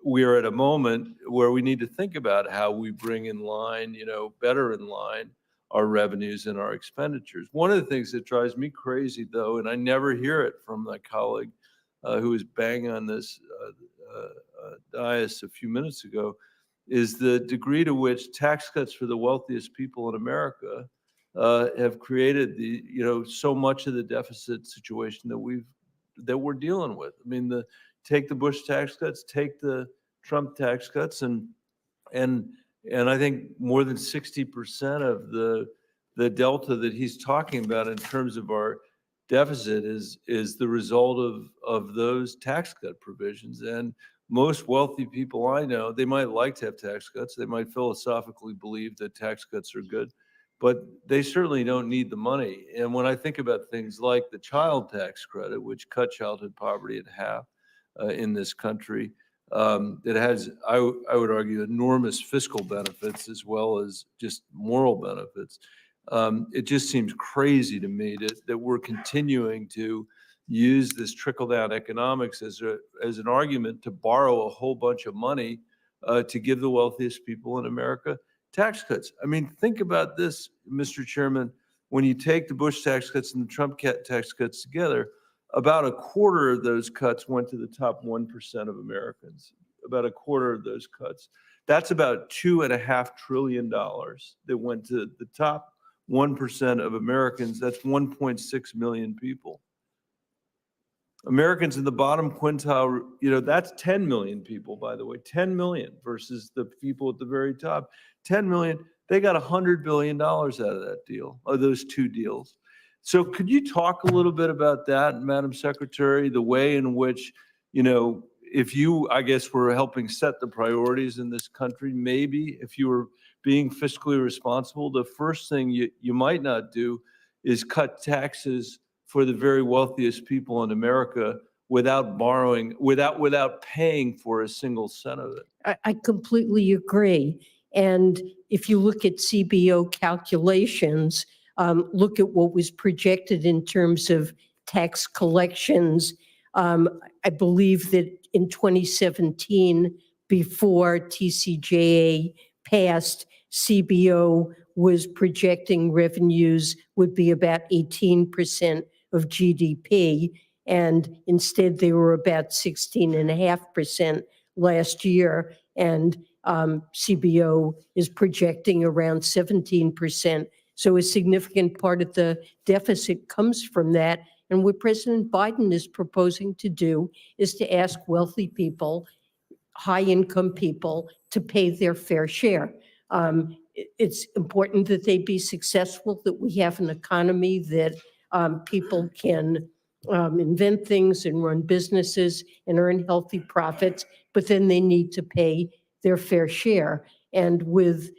we are at a moment where we need to think about how we bring in line, better in line our revenues and our expenditures. One of the things that drives me crazy, though, and I never hear it from my colleague who was banging on this dais a few minutes ago, is the degree to which tax cuts for the wealthiest people in America have created so much of the deficit situation that we're dealing with. I mean, take the Bush tax cuts, take the Trump tax cuts, and I think more than 60% of the delta that he's talking about in terms of our deficit is the result of those tax cut provisions. And most wealthy people I know, they might like to have tax cuts. They might philosophically believe that tax cuts are good, but they certainly don't need the money. And when I think about things like the child tax credit, which cut childhood poverty in half in this country, it has, I would argue, enormous fiscal benefits as well as just moral benefits. It just seems crazy to me that we're continuing to use this trickle-down economics as an argument to borrow a whole bunch of money to give the wealthiest people in America tax cuts. I mean, think about this, Mr. Chairman. When you take the Bush tax cuts and the Trump tax cuts together, about a quarter of those cuts went to the top 1% of Americans. About a quarter of those cuts. That's about $2.5 trillion that went to the top 1% of Americans. That's 1.6 million people. Americans in the bottom quintile, that's 10 million people, by the way, 10 million versus the people at the very top. 10 million, they got $100 billion out of that deal, of those two deals. So could you talk a little bit about that, Madam Secretary, the way in which, if you, I guess, were helping set the priorities in this country, maybe if you were being fiscally responsible, the first thing you might not do is cut taxes for the very wealthiest people in America without borrowing, without paying for a single cent of it. I completely agree. And if you look at CBO calculations, look at what was projected in terms of tax collections. I believe that in 2017, before TCJA passed, CBO was projecting revenues would be about 18% of GDP, and instead they were about 16.5% last year, and CBO is projecting around 17%. So a significant part of the deficit comes from that. And what President Biden is proposing to do is to ask wealthy people, high-income people, to pay their fair share. It's important that they be successful, that we have an economy that people can invent things and run businesses and earn healthy profits, but then they need to pay their fair share. And with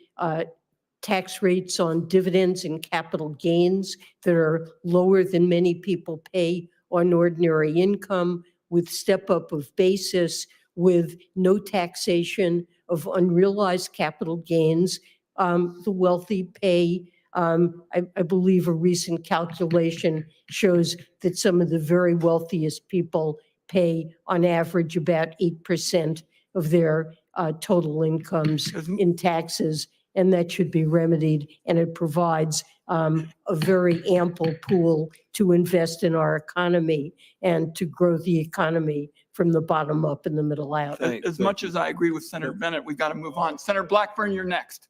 tax rates on dividends and capital gains that are lower than many people pay on ordinary income, with step up of basis, with no taxation of unrealized capital gains, the wealthy pay. I believe a recent calculation shows that some of the very wealthiest people pay on average about 8% of their total incomes in taxes, and that should be remedied. And it provides a very ample pool to invest in our economy and to grow the economy from the bottom up and the middle out. As much as I agree with Senator Bennett, we've got to move on. Senator Blackburn, you're next.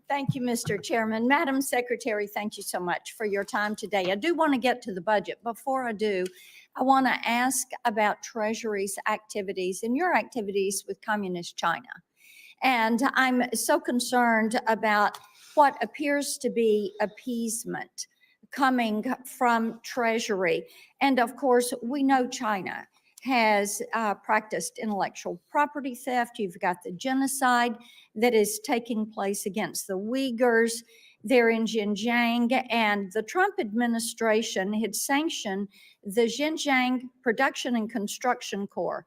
Thank you, Mr. Chairman. Madam Secretary, thank you so much for your time today. I do want to get to the budget. Before I do, I want to ask about Treasury's activities and your activities with Communist China. And I'm so concerned about what appears to be appeasement coming from Treasury. And of course, we know China has practiced intellectual property theft. You've got the genocide that is taking place against the Uyghurs. there in Xinjiang, and the Trump administration had sanctioned the Xinjiang Production and Construction Corps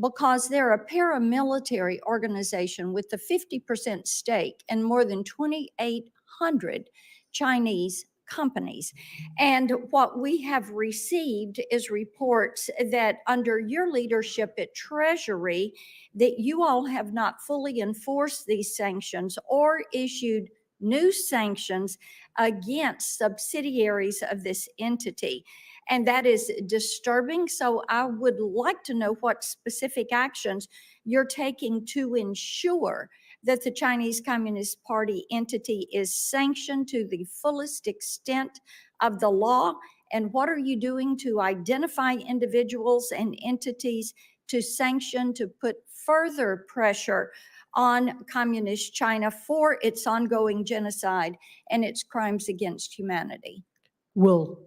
because they're a paramilitary organization with a 50% stake in more than 2,800 Chinese companies. And what we have received is reports that under your leadership at Treasury, that you all have not fully enforced these sanctions or issued new sanctions against subsidiaries of this entity. And that is disturbing. So I would like to know what specific actions you're taking to ensure that the Chinese Communist Party entity is sanctioned to the fullest extent of the law. And what are you doing to identify individuals and entities to sanction, to put further pressure on Communist China for its ongoing genocide and its crimes against humanity? Well,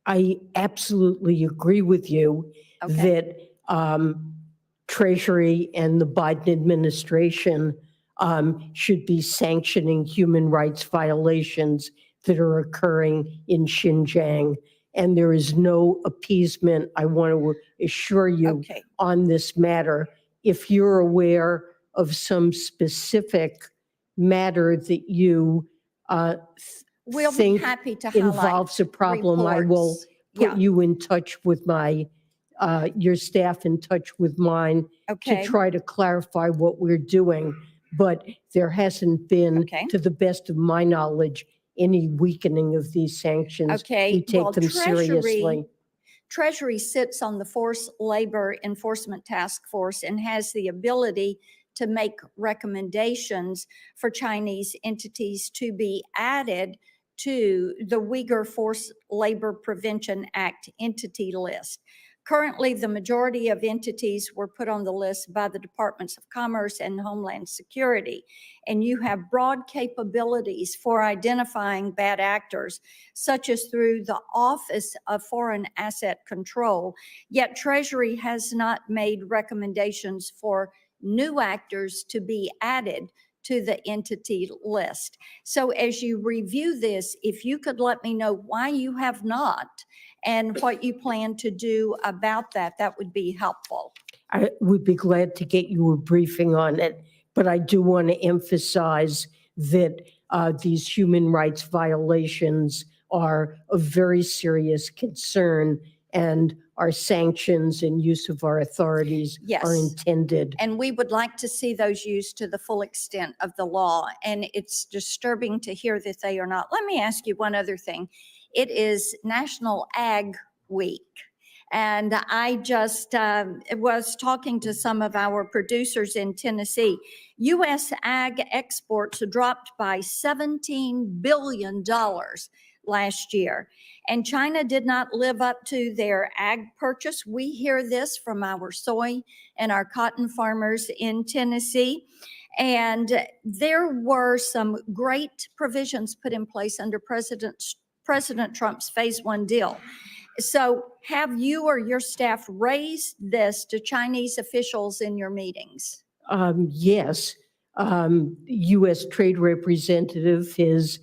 I absolutely agree with you Okay. that Treasury and the Biden administration should be sanctioning human rights violations that are occurring in Xinjiang. And there is no appeasement, I want to assure you, Okay. on this matter. If you're aware of some specific matter that you We'll be think happy to highlight involves a problem, I will reports. put Yeah. you in touch with your staff in touch with mine to Okay. try to clarify what we're doing. But there hasn't been, Okay. to the best of my knowledge, any weakening of these sanctions. Okay, We take well, them seriously. Treasury sits on the Forced Labor Enforcement Task Force and has the ability to make recommendations for Chinese entities to be added to the Uyghur Forced Labor Prevention Act entity list. Currently, the majority of entities were put on the list by the Departments of Commerce and Homeland Security. And you have broad capabilities for identifying bad actors, such as through the Office of Foreign Asset Control. Yet Treasury has not made recommendations for new actors to be added to the entity list. So as you review this, if you could let me know why you have not and what you plan to do about that, that would be helpful. I would be glad to get you a briefing on it, but I do want to emphasize that these human rights violations are a very serious concern, and our sanctions and use of our authorities Yes. are intended. And we would like to see those used to the full extent of the law. And it's disturbing to hear that they are not. Let me ask you one other thing. It is National Ag Week. And I just was talking to some of our producers in Tennessee. U.S. ag exports dropped by $17 billion last year. And China did not live up to their ag purchase. We hear this from our soy and our cotton farmers in Tennessee. And there were some great provisions put in place under President Trump's Phase 1 deal. So have you or your staff raised this to Chinese officials in your meetings? Yes, U.S. Trade Representative has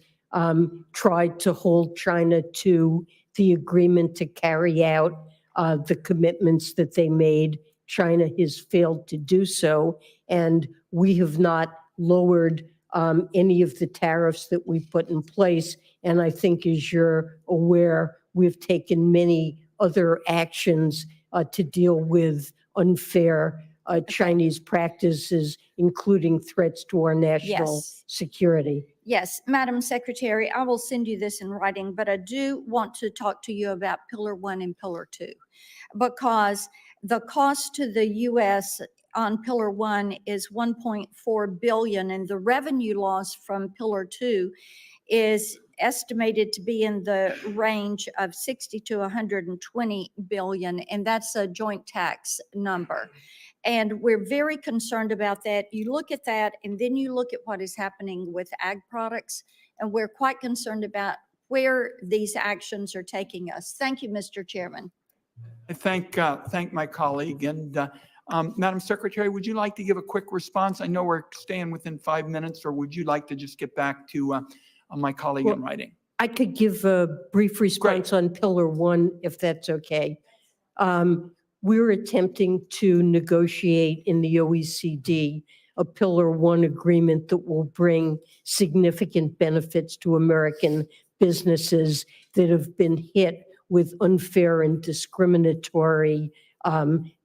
tried to hold China to the agreement to carry out the commitments that they made. China has failed to do so, and we have not lowered any of the tariffs that we put in place. And I think, as you're aware, we've taken many other actions to deal with unfair Chinese practices, including threats to our national Yes. security. Yes, Madam Secretary, I will send you this in writing, but I do want to talk to you about Pillar 1 and Pillar 2, because the cost to the U.S. on Pillar 1 is $1.4 billion, and the revenue loss from Pillar 2 is estimated to be in the range of 60 to 120 billion, and that's a joint tax number. And we're very concerned about that. You look at that, and then you look at what is happening with ag products, and we're quite concerned about where these actions are taking us. Thank you, Mr. Chairman. I thank my colleague. And Madam Secretary, would you like to give a quick response? I know we're staying within 5 minutes, or would you like to just get back to my colleague in writing. I could give a brief response on Pillar 1, if that's okay. We're attempting to negotiate in the OECD a Pillar 1 agreement that will bring significant benefits to American businesses that have been hit with unfair and discriminatory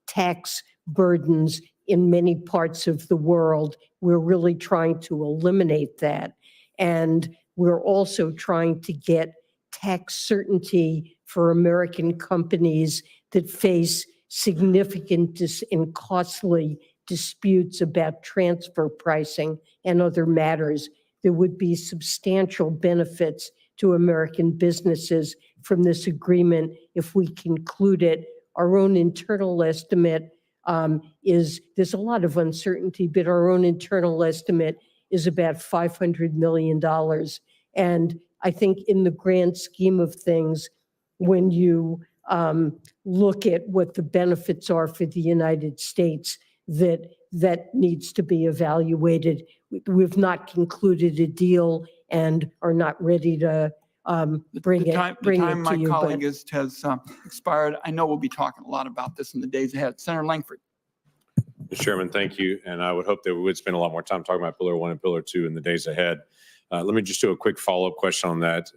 tax burdens in many parts of the world. We're really trying to eliminate that. And we're also trying to get tax certainty for American companies that face significant and costly disputes about transfer pricing and other matters. There would be substantial benefits to American businesses from this agreement if we conclude it. Our own internal estimate is, there's a lot of uncertainty, but our own internal estimate is about $500 million. And I think in the grand scheme of things, when you look at what the benefits are for the United States, that needs to be evaluated. We've not concluded a deal and are not ready to bring The it time to my you. colleague But has expired. I know we'll be talking a lot about this in the days ahead. Senator Langford. Mr. Chairman, thank you. And I would hope that we would spend a lot more time talking about Pillar 1 and Pillar 2 in the days ahead. Let me just do a quick follow-up question on that.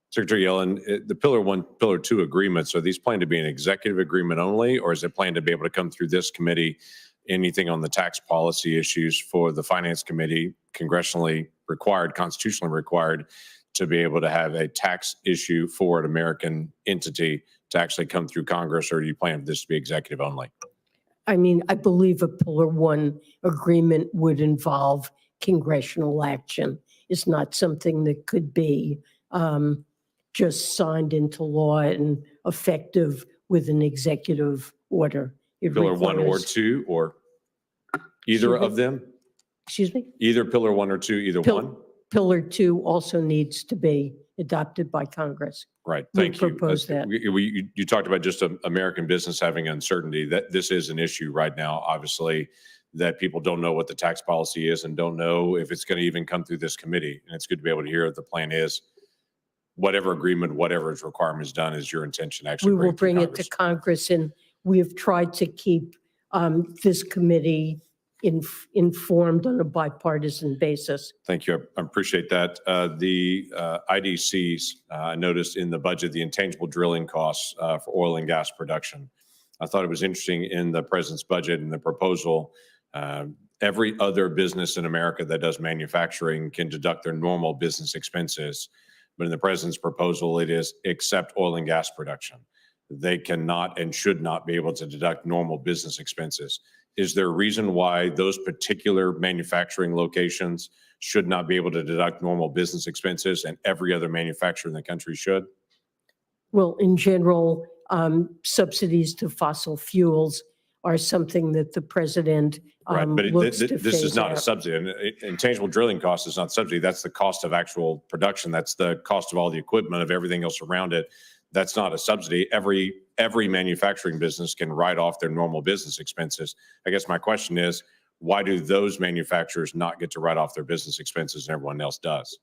Secretary Yellen, the Pillar 1, Pillar 2 agreements, are these planned to be an executive agreement only, or is it planned to be able to come through this committee? Anything on the tax policy issues for the Finance Committee, congressionally required, constitutionally required, to be able to have a tax issue for an American entity to actually come through Congress, or do you plan for this to be executive only? I mean, I believe a Pillar 1 agreement would involve congressional action. It's not something that could be just signed into law and effective with an executive order. It Pillar 1 or requires- 2, or either Excuse me? of them? Excuse me? Either Pillar 1 or 2, either Pil- one? Pillar 2 also needs to be adopted by Congress. Right, We thank you. propose that. You talked about just American business having uncertainty. That this is an issue right now, obviously, that people don't know what the tax policy is and don't know if it's going to even come through this committee. And it's good to be able to hear what the plan is. Whatever agreement, whatever its requirement is done, is your intention to actually We will bring through it to Congress, and we have tried to keep this committee informed on a bipartisan basis. Thank you. I appreciate that. The IDCs, I noticed in the budget, the intangible drilling costs for oil and gas production. I thought it was interesting in the president's budget and the proposal, every other business in America that does manufacturing can deduct their normal business expenses. But in the president's proposal, it is except oil and gas production. They cannot and should not be able to deduct normal business expenses. Is there a reason why those particular manufacturing locations should not be able to deduct normal business expenses and every other manufacturer in the country should? Well, in general, subsidies to fossil fuels are something that the president Right, but looks to this is phase not a out. subsidy. And intangible drilling cost is not subsidy. That's the cost of actual production. That's the cost of all the equipment, of everything else around it. That's not a subsidy. Every manufacturing business can write off their normal business expenses. I guess my question is, why do those manufacturers not get to write off their business expenses and everyone else does?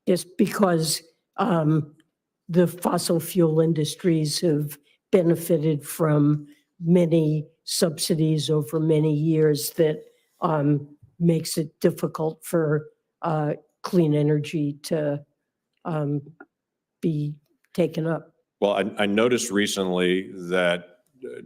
Yes, because the fossil fuel industries have benefited from many subsidies over many years that makes it difficult for clean energy to be taken up. Well, I noticed recently that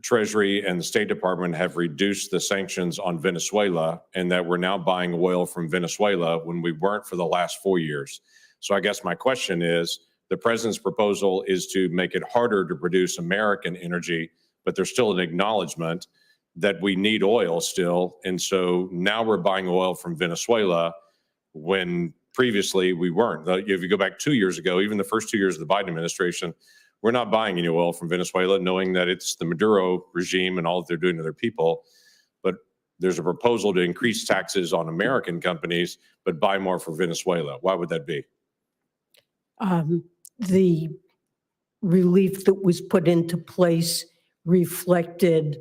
Treasury and the State Department have reduced the sanctions on Venezuela, and that we're now buying oil from Venezuela when we weren't for the last 4 years. So I guess my question is, the president's proposal is to make it harder to produce American energy, but there's still an acknowledgement that we need oil still. And so now we're buying oil from Venezuela when previously we weren't. If you go back 2 years ago, even the first 2 years of the Biden administration, we're not buying any oil from Venezuela, knowing that it's the Maduro regime and all that they're doing to their people. But there's a proposal to increase taxes on American companies, but buy more from Venezuela. Why would that be? The relief that was put into place reflected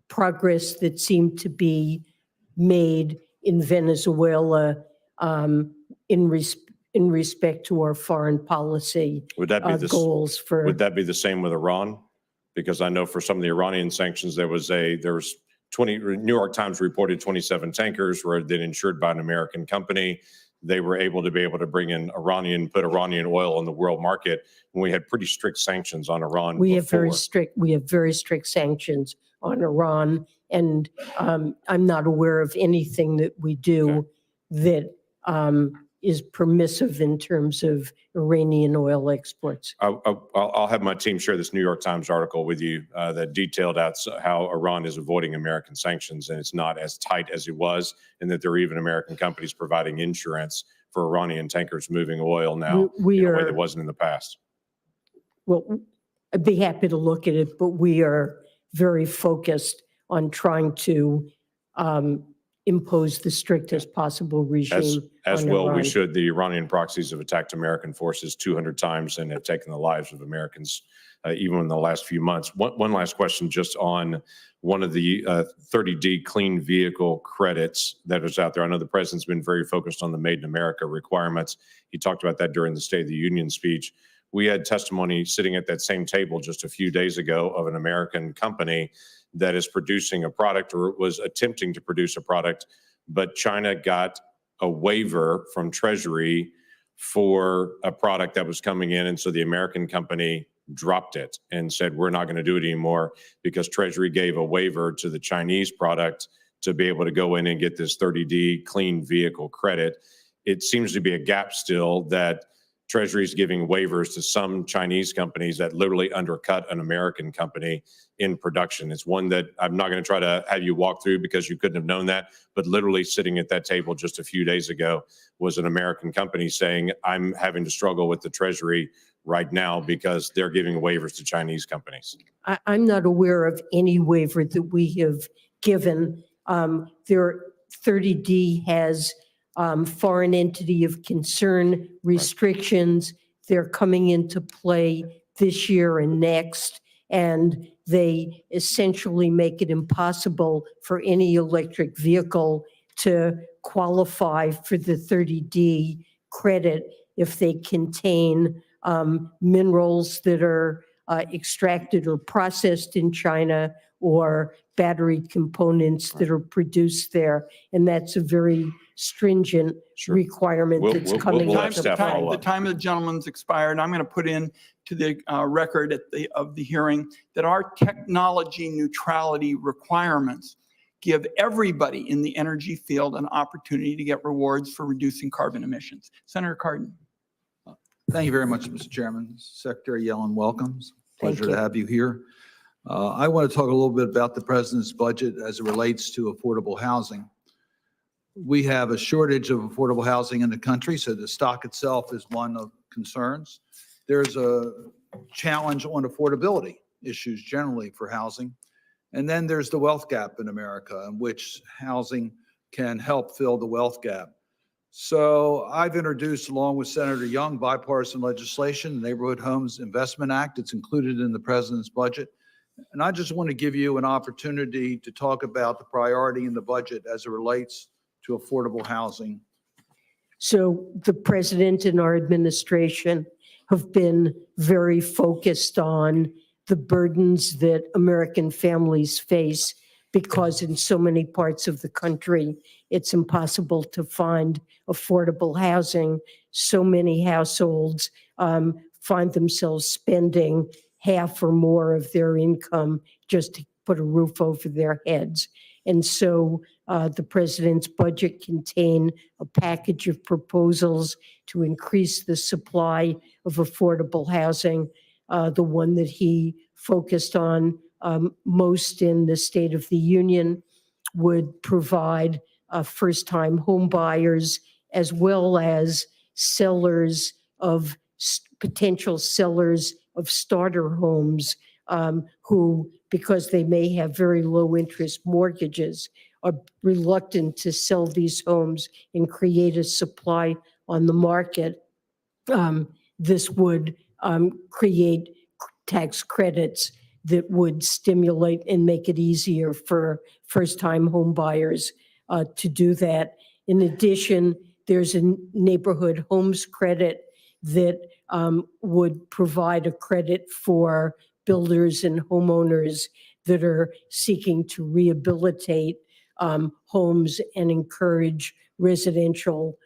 progress that seemed to be made in Venezuela in respect to our foreign policy Would that be the, goals for. would that be the same with Iran? Because I know for some of the Iranian sanctions, there was 20, New York Times reported 27 tankers were then insured by an American company. They were able to bring in put Iranian oil on the world market. And we had pretty strict sanctions on Iran We have very before. very strict sanctions on Iran, and I'm not aware of anything that we do that is permissive in terms of Iranian oil exports. I'll have my team share this New York Times article with you that detailed out how Iran is avoiding American sanctions, and it's not as tight as it was, and that there are even American companies providing insurance for Iranian tankers moving oil now We in a way are- that wasn't in the past. Well, I'd be happy to look at it, but we are very focused on trying to impose the strictest possible regime As on well, we Iran. should. The Iranian proxies have attacked American forces 200 times and have taken the lives of Americans, even in the last few months. One last question just on one of the 30D clean vehicle credits that is out there. I know the president's been very focused on the Made in America requirements. He talked about that during the State of the Union speech. We had testimony sitting at that same table just a few days ago of an American company that is producing a product or was attempting to produce a product, but China got a waiver from Treasury for a product that was coming in. And so the American company dropped it and said, we're not going to do it anymore because Treasury gave a waiver to the Chinese product to be able to go in and get this 30D clean vehicle credit. It seems to be a gap still that Treasury is giving waivers to some Chinese companies that literally undercut an American company in production. It's one that I'm not going to try to have you walk through because you couldn't have known that, but literally sitting at that table just a few days ago was an American company saying, I'm having to struggle with the Treasury right now because they're giving waivers to Chinese companies. I'm not aware of any waiver that we have given. 30D has foreign entity of concern restrictions. They're coming into play this year and next, and they essentially make it impossible for any electric vehicle to qualify for the 30D credit if they contain minerals that are extracted or processed in China or battery components that are produced there. And that's a very stringent requirement that's coming we'll up. have staff follow The up. time of the gentleman's expired. I'm going to put in to the record of the hearing that our technology neutrality requirements give everybody in the energy field an opportunity to get rewards for reducing carbon emissions. Senator Cardin. Thank you very much, Mr. Chairman. Secretary Yellen, welcome. Thank Pleasure you. to have you here. I want to talk a little bit about the president's budget as it relates to affordable housing. We have a shortage of affordable housing in the country, so the stock itself is one of concerns. There's a challenge on affordability issues generally for housing. And then there's the wealth gap in America, in which housing can help fill the wealth gap. So I've introduced, along with Senator Young, bipartisan legislation, the Neighborhood Homes Investment Act. It's included in the president's budget. And I just want to give you an opportunity to talk about the priority in the budget as it relates to affordable housing. So the president and our administration have been very focused on the burdens that American families face because in so many parts of the country, it's impossible to find affordable housing. So many households find themselves spending half or more of their income just to put a roof over their heads. And so the president's budget contained a package of proposals to increase the supply of affordable housing. The one that he focused on most in the State of the Union would provide first-time home buyers as well as sellers of potential sellers of starter homes who, because they may have very low interest mortgages, are reluctant to sell these homes and create a supply on the market. This would create tax credits that would stimulate and make it easier for first-time home buyers to do that. In addition, There's a neighborhood homes credit that would provide a credit for builders and homeowners that are seeking to rehabilitate homes and encourage residential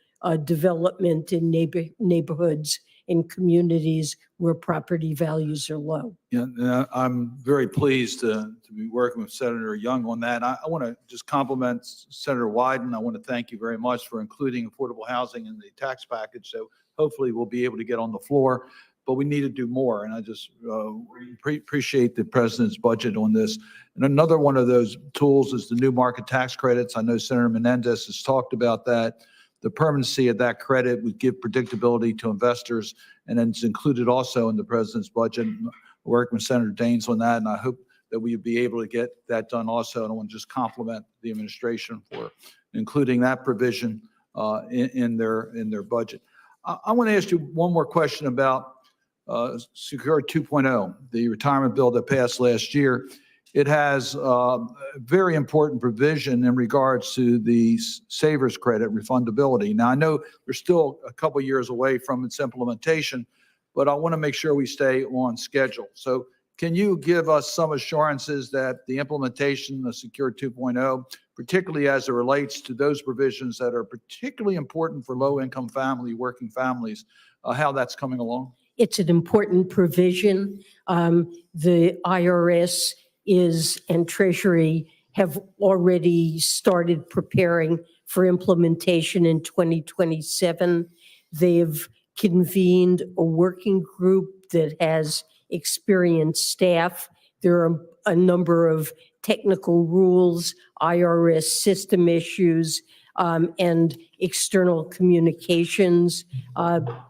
development in neighborhoods and communities where property values are low. Yeah, I'm very pleased to be working with Senator Young on that. I want to just compliment Senator Wyden. I want to thank you very much for including affordable housing in the tax package. So hopefully we'll be able to get on the floor, but we need to do more. And I just appreciate the president's budget on this. And another one of those tools is the new market tax credits. I know Senator Menendez has talked about that. The permanency of that credit would give predictability to investors, and then it's included also in the president's budget. Working with Senator Daines on that, and I hope that we'll be able to get that done also. And I want to just compliment the administration for including that provision in their budget. I want to ask you one more question about Secure 2.0, the retirement bill that passed last year. It has a very important provision in regards to the savers credit refundability. Now, I know we're still a couple years away from its implementation, but I want to make sure we stay on schedule. So can you give us some assurances that the implementation of Secure 2.0, particularly as it relates to those provisions that are particularly important for low-income working families, how that's coming along? It's an important provision. The IRS and Treasury have already started preparing for implementation in 2027. They've convened a working group that has experienced staff. There are a number of technical rules, IRS system issues, and external communications.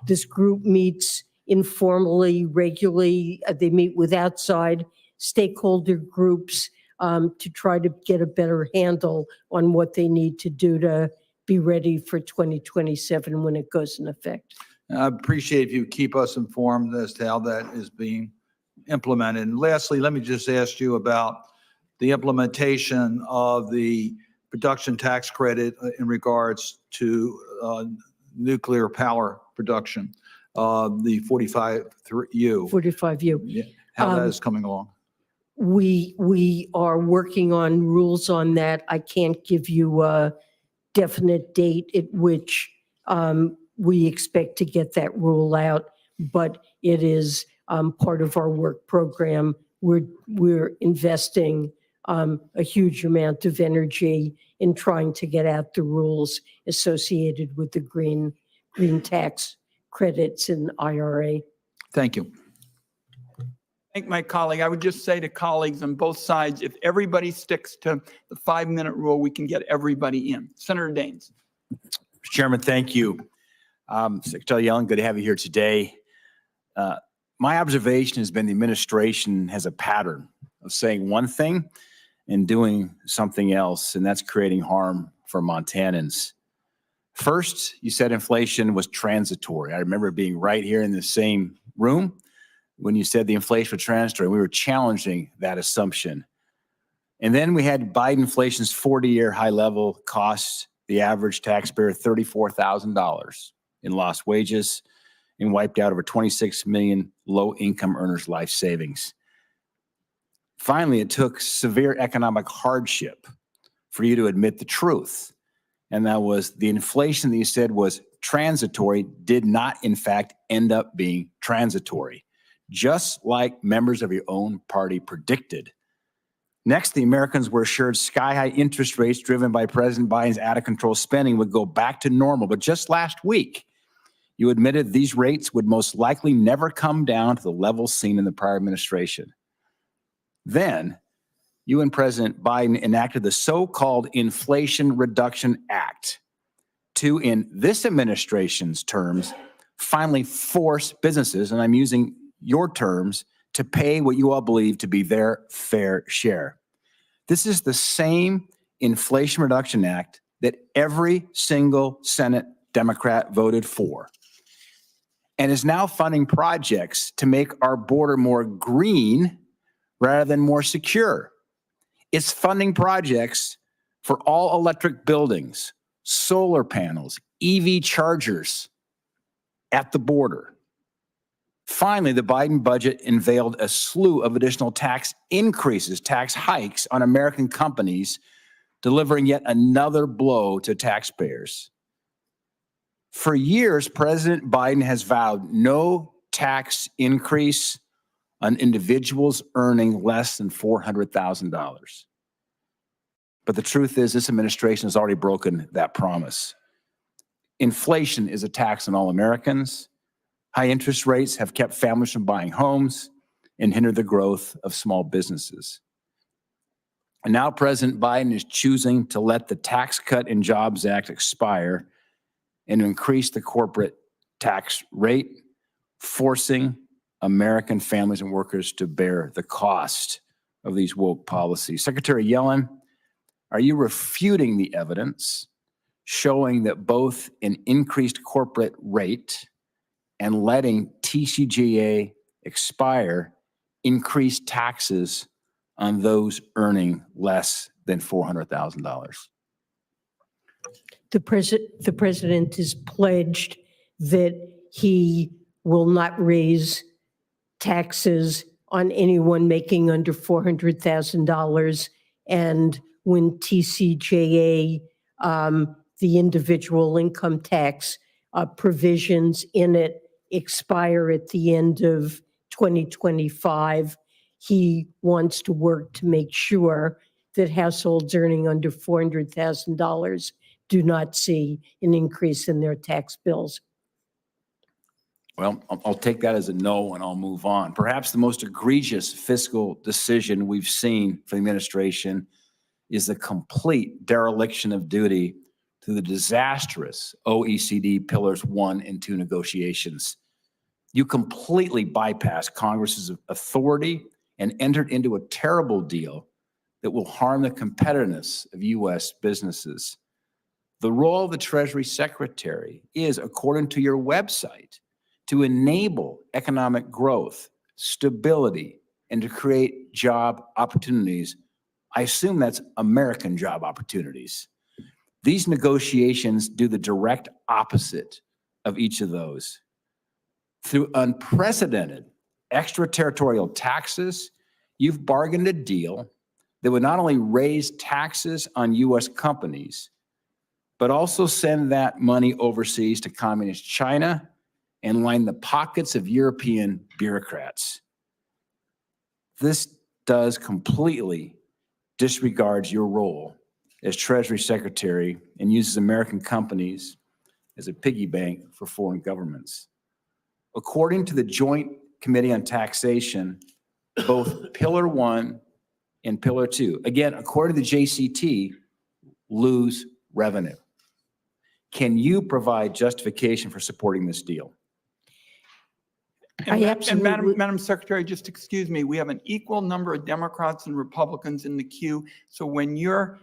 This group meets informally, regularly. They meet with outside stakeholder groups to try to get a better handle on what they need to do to be ready for 2027 when it goes in effect. I appreciate if you keep us informed as to how that is being implemented. And lastly, let me just ask you about the implementation of the production tax credit in regards to nuclear power production, the 45U. 45U. Yeah, how that is coming along. We are working on rules on that. I can't give you a definite date at which we expect to get that rule out, but it is part of our work program. We're investing a huge amount of energy in trying to get out the rules associated with the green tax credits in IRA. Thank you. Thank my colleague. I would just say to colleagues on both sides, if everybody sticks to the 5-minute rule, we can get everybody in. Senator Daines. Mr. Chairman, thank you. Secretary Yellen, good to have you here today. My observation has been the administration has a pattern of saying one thing and doing something else, and that's creating harm for Montanans. First, you said inflation was transitory. I remember being right here in the same room when you said the inflation was transitory. We were challenging that assumption. And then we had Biden inflation's 40-year high level cost the average taxpayer $34,000 in lost wages and wiped out over 26 million low-income earners' life savings. Finally, it took severe economic hardship for you to admit the truth. And that was the inflation that you said was transitory did not, in fact, end up being transitory, just like members of your own party predicted. Next, the Americans were assured sky-high interest rates driven by President Biden's out-of-control spending would go back to normal. But just last week, you admitted these rates would most likely never come down to the levels seen in the prior administration. Then, you and President Biden enacted the so-called Inflation Reduction Act to, in this administration's terms, finally force businesses, and I'm using your terms, to pay what you all believe to be their fair share. This is the same Inflation Reduction Act that every single Senate Democrat voted for and is now funding projects to make our border more green rather than more secure. It's funding projects for all electric buildings, solar panels, EV chargers at the border. Finally, the Biden budget unveiled a slew of additional tax increases, tax hikes on American companies, delivering yet another blow to taxpayers. For years, President Biden has vowed no tax increase on individuals earning less than $400,000. But the truth is, this administration has already broken that promise. Inflation is a tax on all Americans. High interest rates have kept families from buying homes and hindered the growth of small businesses. And now President Biden is choosing to let the Tax Cut and Jobs Act expire and increase the corporate tax rate, forcing American families and workers to bear the cost of these woke policies. Secretary Yellen, are you refuting the evidence showing that both an increased corporate rate and letting TCJA expire increase taxes on those earning less than $400,000? The president has pledged that he will not raise taxes on anyone making under $400,000. And when TCJA, the individual income tax provisions in it expire at the end of 2025, he wants to work to make sure that households earning under $400,000 do not see an increase in their tax bills. Well, I'll take that as a no and I'll move on. Perhaps the most egregious fiscal decision we've seen from the administration is the complete dereliction of duty through the disastrous OECD Pillars 1 and 2 negotiations. You completely bypassed Congress's authority and entered into a terrible deal that will harm the competitiveness of U.S. businesses. The role of the Treasury Secretary is, according to your website, to enable economic growth, stability, and to create job opportunities. I assume that's American job opportunities. These negotiations do the direct opposite of each of those. Through unprecedented extraterritorial taxes, you've bargained a deal that would not only raise taxes on U.S. companies, but also send that money overseas to communist China and line the pockets of European bureaucrats. This does completely disregards your role as Treasury Secretary and uses American companies as a piggy bank for foreign governments. According to the Joint Committee on Taxation, both Pillar 1 and Pillar 2, again, according to the JCT, lose revenue. Can you provide justification for supporting this deal? And Madam Secretary, just excuse me, we have an equal number of Democrats and Republicans in the queue. So when you're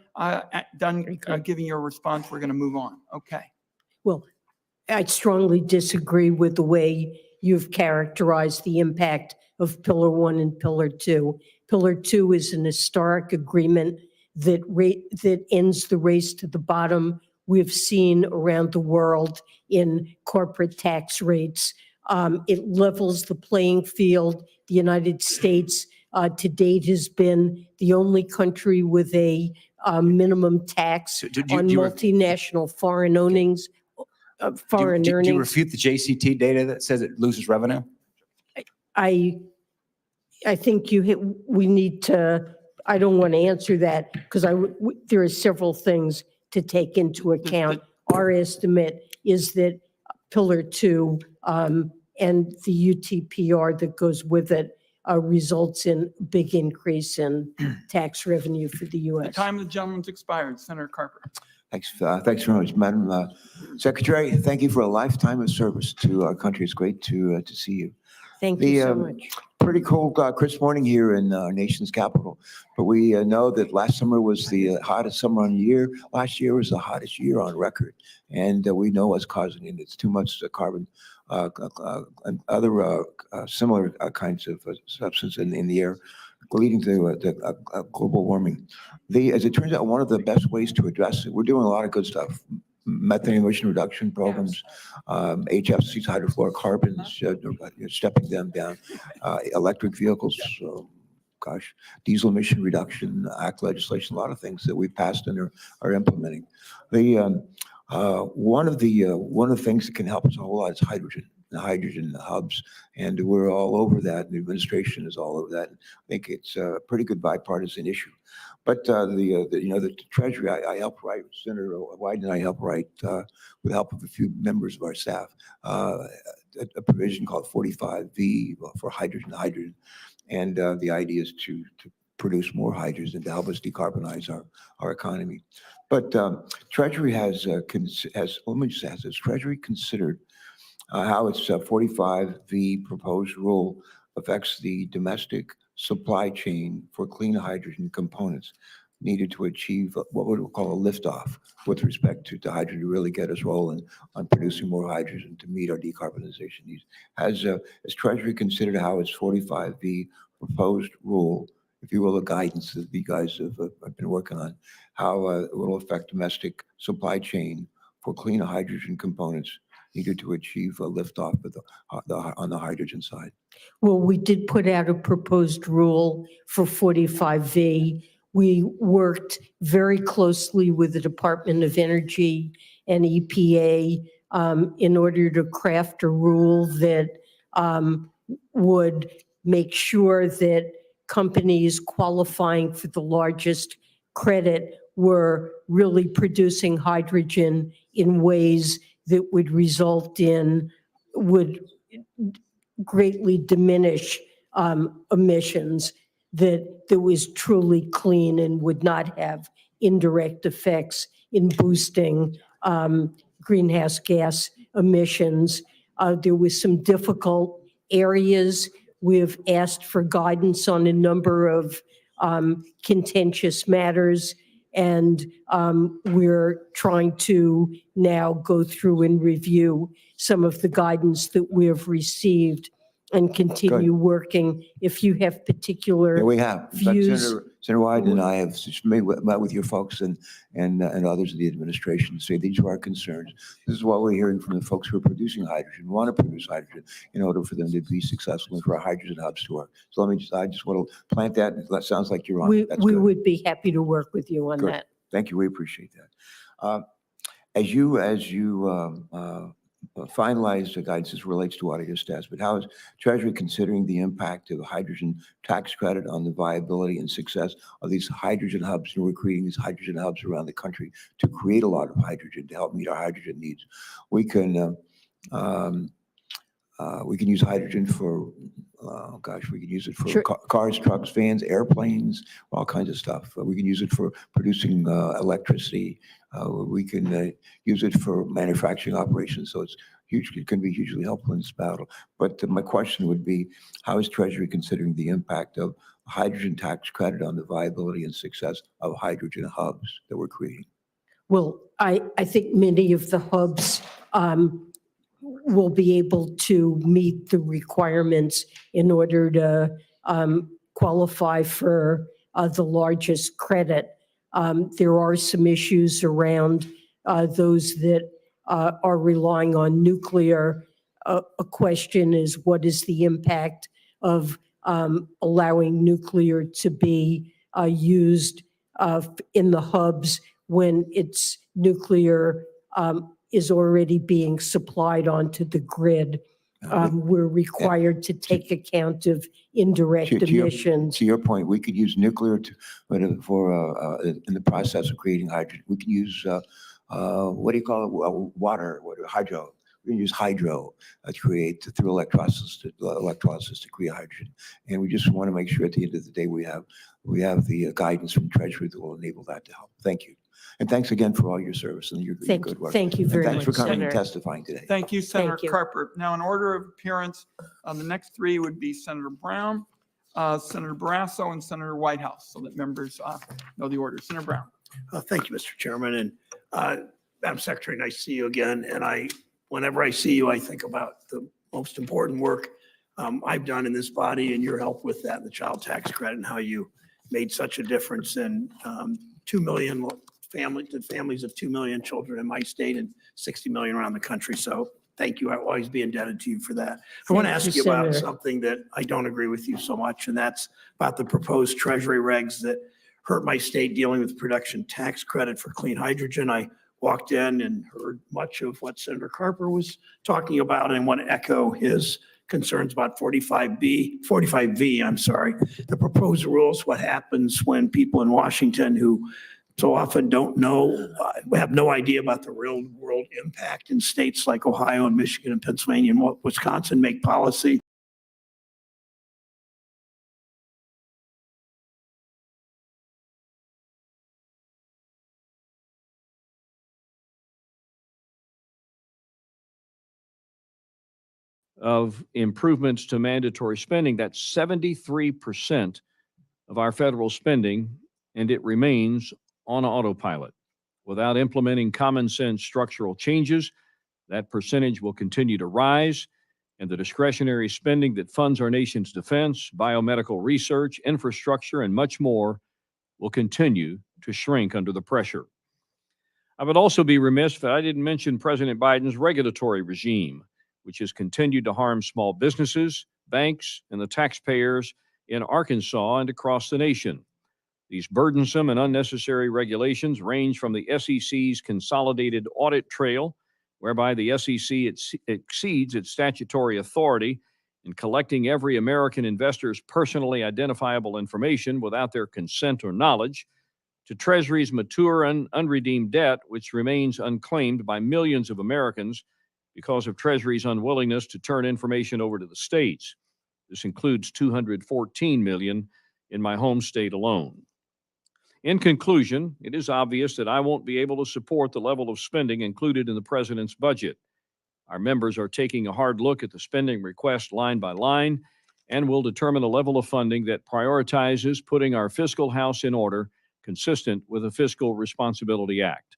done giving your response, we're going to move on. Okay. Well, I strongly disagree with the way you've characterized the impact of Pillar 1 and Pillar 2. Pillar 2 is an historic agreement that ends the race to the bottom we've seen around the world in corporate tax rates. It levels the playing field. The United States to date has been the only country with a minimum tax on multinational foreign earnings. Do you refute the JCT data that says it loses revenue? I think we need to, I don't want to answer that because there are several things to take into account. Our estimate is that Pillar 2 and the UTPR that goes with it results in a big increase in tax revenue for the U.S. The time of the gentleman's expired. Senator Carper. Thanks very much, Madam Secretary. Thank you for a lifetime of service to our country. It's great to see you. Thank you so much. Pretty cold, crisp morning here in our nation's capital, but we know that last summer was the hottest summer on the year. Last year was the hottest year on record, and we know what's causing it. It's too much carbon and other similar kinds of substance in the air, leading to global warming. As it turns out, one of the best ways to address it, we're doing a lot of good stuff, methane emission reduction programs, HFCs, hydrofluorocarbons, stepping them down, electric vehicles, diesel emission reduction act legislation, a lot of things that we passed and are implementing. One of the things that can help us a whole lot is hydrogen. The hydrogen hubs, and we're all over that. The administration is all over that. I think it's a pretty good bipartisan issue. But the Treasury, I helped write, Senator Wyden and I helped write, with the help of a few members of our staff, a provision called 45V for hydrogen. And the idea is to produce more hydrogen to help us decarbonize our economy. But Treasury has Treasury considered how its 45V proposed rule affects the domestic supply chain for clean hydrogen components needed to achieve what we would call a liftoff with respect to hydrogen to really get us rolling on producing more hydrogen to meet our decarbonization needs. Has Treasury considered how its 45V proposed rule, if you will, the guidance that you guys have been working on, how it will affect domestic supply chain for clean hydrogen components needed to achieve a liftoff on the hydrogen side? Well, we did put out a proposed rule for 45V. We worked very closely with the Department of Energy and EPA in order to craft a rule that would make sure that companies qualifying for the largest credit were really producing hydrogen in ways that would greatly diminish emissions, that was truly clean and would not have indirect effects in boosting greenhouse gas emissions. There was some difficult areas. We've asked for guidance on a number of contentious matters, and we're trying to now go through and review some of the guidance that we have received and continue working. If you have particular Yeah, we have. In fact, views. Senator Wyden and I have met with your folks and others in the administration to say these are our concerns. This is what we're hearing from the folks who are producing hydrogen, want to produce hydrogen in order for them to be successful and for our hydrogen hubs to work. So I just want to plant that. That sounds like you're on it. That's We good. would be happy to work with you on Good. that. Thank you. We appreciate that. As you finalize the guidance as relates to what I just asked, but how is Treasury considering the impact of the hydrogen tax credit on the viability and success of these hydrogen hubs? And we're creating these hydrogen hubs around the country to create a lot of hydrogen to help meet our hydrogen needs. We can use hydrogen for, we can use it for cars, trucks, vans, airplanes, all kinds of stuff. We can use it for producing electricity. We can use it for manufacturing operations. So it can be hugely helpful in this battle. But my question would be, how is Treasury considering the impact of hydrogen tax credit on the viability and success of hydrogen hubs that we're creating? Well, I think many of the hubs will be able to meet the requirements in order to qualify for the largest credit. There are some issues around those that are relying on nuclear. A question is, what is the impact of allowing nuclear to be used in the hubs when its nuclear is already being supplied onto the grid? We're required to take account of indirect emissions. To your point, we could use nuclear in the process of creating hydrogen. We can use, what do you call it, water, hydro. We can use hydro to create, through electrolysis to create hydrogen. And we just want to make sure at the end of the day we have the guidance from Treasury that will enable that to help. Thank you. And thanks again for all your service and your good work. Thank you very much, Thanks for coming and Senator. testifying today. Thank you, Senator Thank you. Carper. Now, in order of appearance, the next three would be Senator Brown, Senator Barrasso, and Senator Whitehouse, so that members know the order. Senator Brown. Thank you, Mr. Chairman. And Madam Secretary, nice to see you again. And whenever I see you, I think about the most important work I've done in this body and your help with that, the child tax credit, and how you made such a difference in 2 million families of 2 million children in my state and 60 million around the country. So thank you. I'll always be indebted to you for that. I want to Thank ask you, you about Senator. something that I don't agree with you so much, and that's about the proposed Treasury regs that hurt my state dealing with production tax credit for clean hydrogen. I walked in and heard much of what Senator Carper was talking about and want to echo his concerns about 45V, I'm sorry. The proposed rules, what happens when people in Washington who so often don't know, have no idea about the real world impact in states like Ohio and Michigan and Pennsylvania and Wisconsin make policy. of improvements to mandatory spending. That's 73% of our federal spending, and it remains on autopilot. Without implementing common sense structural changes, that percentage will continue to rise, and the discretionary spending that funds our nation's defense, biomedical research, infrastructure, and much more will continue to shrink under the pressure. I would also be remiss if I didn't mention President Biden's regulatory regime, which has continued to harm small businesses, banks, and the taxpayers in Arkansas and across the nation. These burdensome and unnecessary regulations range from the SEC's consolidated audit trail, whereby the SEC exceeds its statutory authority in collecting every American investor's personally identifiable information without their consent or knowledge, to Treasury's mature and unredeemed debt, which remains unclaimed by millions of Americans because of Treasury's unwillingness to turn information over to the states. This includes $214 million in my home state alone. In conclusion, it is obvious that I won't be able to support the level of spending included in the president's budget. Our members are taking a hard look at the spending request line by line and will determine a level of funding that prioritizes putting our fiscal house in order, consistent with the Fiscal Responsibility Act.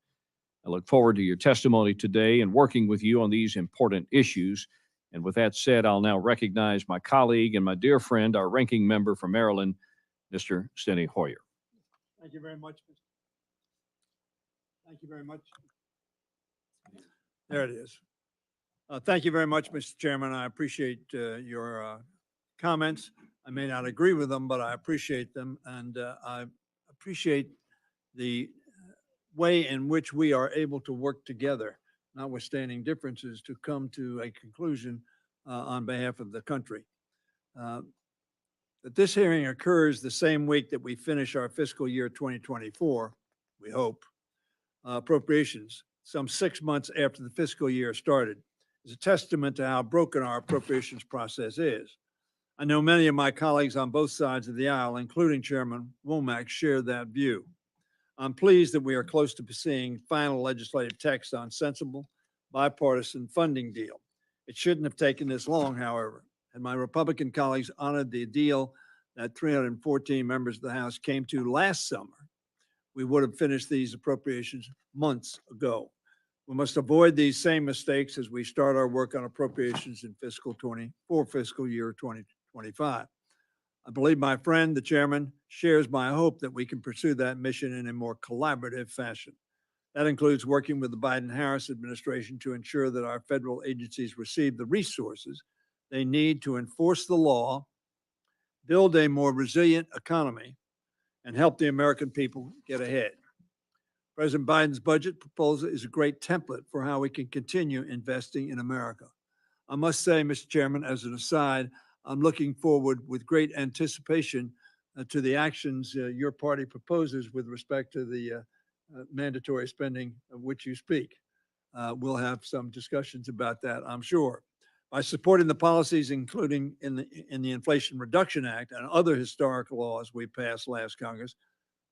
I look forward to your testimony today and working with you on these important issues. And with that said, I'll now recognize my colleague and my dear friend, our ranking member from Maryland, Mr. Steny Hoyer. Thank you very much. Thank you very much. There it is. Thank you very much, Mr. Chairman. I appreciate your comments. I may not agree with them, but I appreciate them. And I appreciate the way in which we are able to work together, notwithstanding differences, to come to a conclusion on behalf of the country. That this hearing occurs the same week that we finish our fiscal year 2024, we hope, appropriations, some 6 months after the fiscal year started, is a testament to how broken our appropriations process is. I know many of my colleagues on both sides of the aisle, including Chairman Womack, share that view. I'm pleased that we are close to seeing final legislative text on sensible, bipartisan funding deal. It shouldn't have taken this long, however. And my Republican colleagues honored the deal that 314 members of the House came to last summer, we would have finished these appropriations months ago. We must avoid these same mistakes as we start our work on appropriations in fiscal year 2025. I believe my friend, the chairman, shares my hope that we can pursue that mission in a more collaborative fashion. That includes working with the Biden-Harris administration to ensure that our federal agencies receive the resources they need to enforce the law, build a more resilient economy, and help the American people get ahead. President Biden's budget proposal is a great template for how we can continue investing in America. I must say, Mr. Chairman, as an aside, I'm looking forward with great anticipation to the actions your party proposes with respect to the mandatory spending of which you speak. We'll have some discussions about that, I'm sure. By supporting the policies, including in the Inflation Reduction Act and other historic laws we passed last Congress,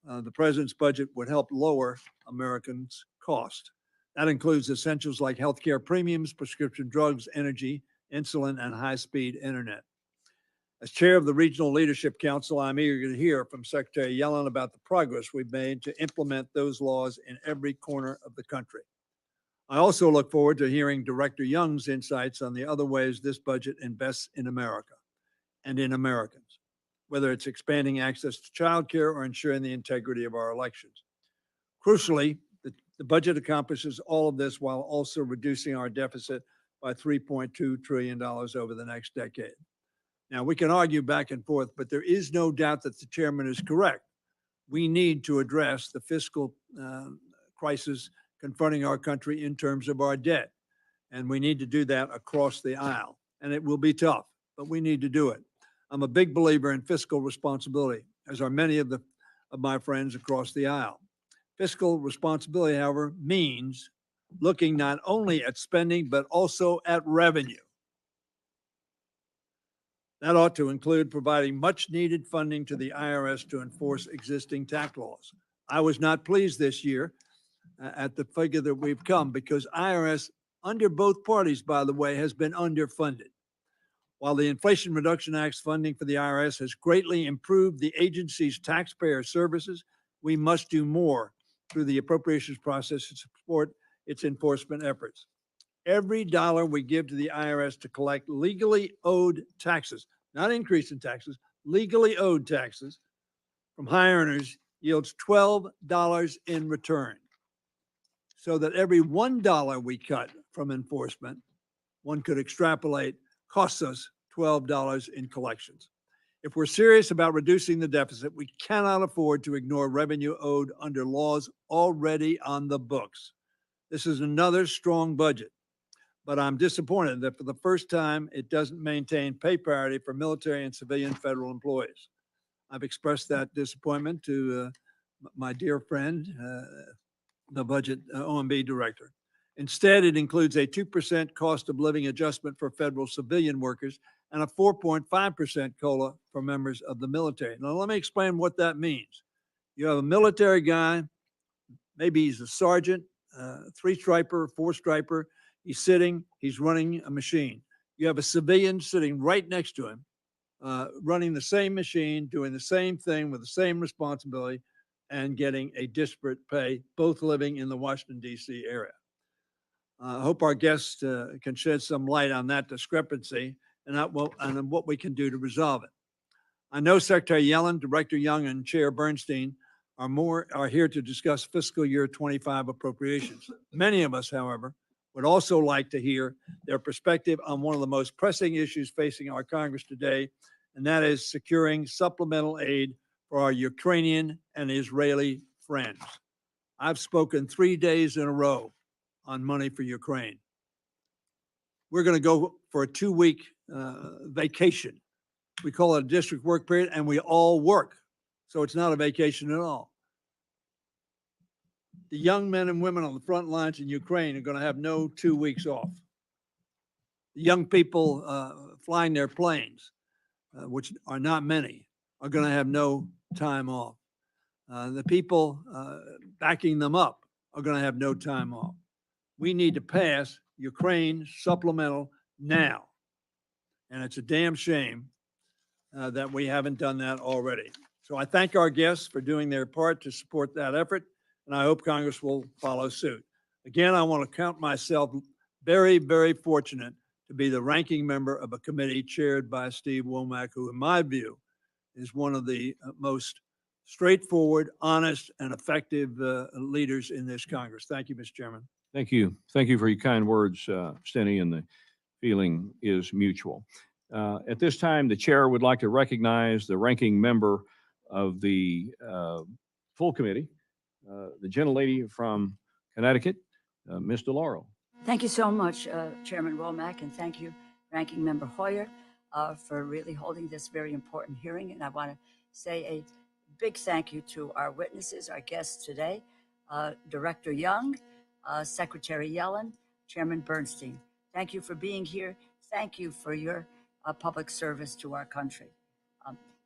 the president's budget would help lower Americans' cost. That includes essentials like healthcare premiums, prescription drugs, energy, insulin, and high-speed internet. As chair of the Regional Leadership Council, I'm eager to hear from Secretary Yellen about the progress we've made to implement those laws in every corner of the country. I also look forward to hearing Director Young's insights on the other ways this budget invests in America and in Americans, whether it's expanding access to childcare or ensuring the integrity of our elections. Crucially, the budget accomplishes all of this while also reducing our deficit by $3.2 trillion over the next decade. Now, we can argue back and forth, but there is no doubt that the chairman is correct. We need to address the fiscal crisis confronting our country in terms of our debt. And we need to do that across the aisle. And it will be tough, but we need to do it. I'm a big believer in fiscal responsibility, as are many of my friends across the aisle. Fiscal responsibility, however, means looking not only at spending, but also at revenue. That ought to include providing much needed funding to the IRS to enforce existing tax laws. I was not pleased this year at the figure that we've come because IRS, under both parties, by the way, has been underfunded. While the Inflation Reduction Act's funding for the IRS has greatly improved the agency's taxpayer services, we must do more through the appropriations process to support its enforcement efforts. Every dollar we give to the IRS to collect legally owed taxes, not increase in taxes, legally owed taxes from high earners yields $12 in return. So that every $1 we cut from enforcement, one could extrapolate, costs us $12 in collections. If we're serious about reducing the deficit, we cannot afford to ignore revenue owed under laws already on the books. This is another strong budget, but I'm disappointed that for the first time, it doesn't maintain pay parity for military and civilian federal employees. I've expressed that disappointment to my dear friend, the budget OMB director. Instead, it includes a 2% cost of living adjustment for federal civilian workers and a 4.5% COLA for members of the military. Now, let me explain what that means. You have a military guy, maybe he's a sergeant, 3-striper, 4-striper. He's sitting, he's running a machine. You have a civilian sitting right next to him, running the same machine, doing the same thing with the same responsibility, and getting a disparate pay, both living in the Washington, D.C. area. I hope our guests can shed some light on that discrepancy and what we can do to resolve it. I know Secretary Yellen, Director Young, and Chair Bernstein are here to discuss fiscal year 25 appropriations. Many of us, however, would also like to hear their perspective on one of the most pressing issues facing our Congress today, and that is securing supplemental aid for our Ukrainian and Israeli friends. I've spoken 3 days in a row on money for Ukraine. We're going to go for a 2-week vacation. We call it a district work period, and we all work. So it's not a vacation at all. The young men and women on the front lines in Ukraine are going to have no 2 weeks off. The young people flying their planes, which are not many, are going to have no time off. The people backing them up are going to have no time off. We need to pass Ukraine supplemental now. And it's a damn shame that we haven't done that already. So I thank our guests for doing their part to support that effort, and I hope Congress will follow suit. Again, I want to count myself very, very fortunate to be the ranking member of a committee chaired by Steve Womack, who in my view is one of the most straightforward, honest, and effective leaders in this Congress. Thank you, Mr. Chairman. Thank you. Thank you for your kind words, Steny, and the feeling is mutual. At this time, the chair would like to recognize the ranking member of the full committee, the gentlelady from Connecticut, Ms. DeLauro. Thank you so much, Chairman Womack, and thank you, Ranking Member Hoyer, for really holding this very important hearing. And I want to say a big thank you to our witnesses, our guests today, Director Young, Secretary Yellen, Chairman Bernstein. Thank you for being here. Thank you for your public service to our country.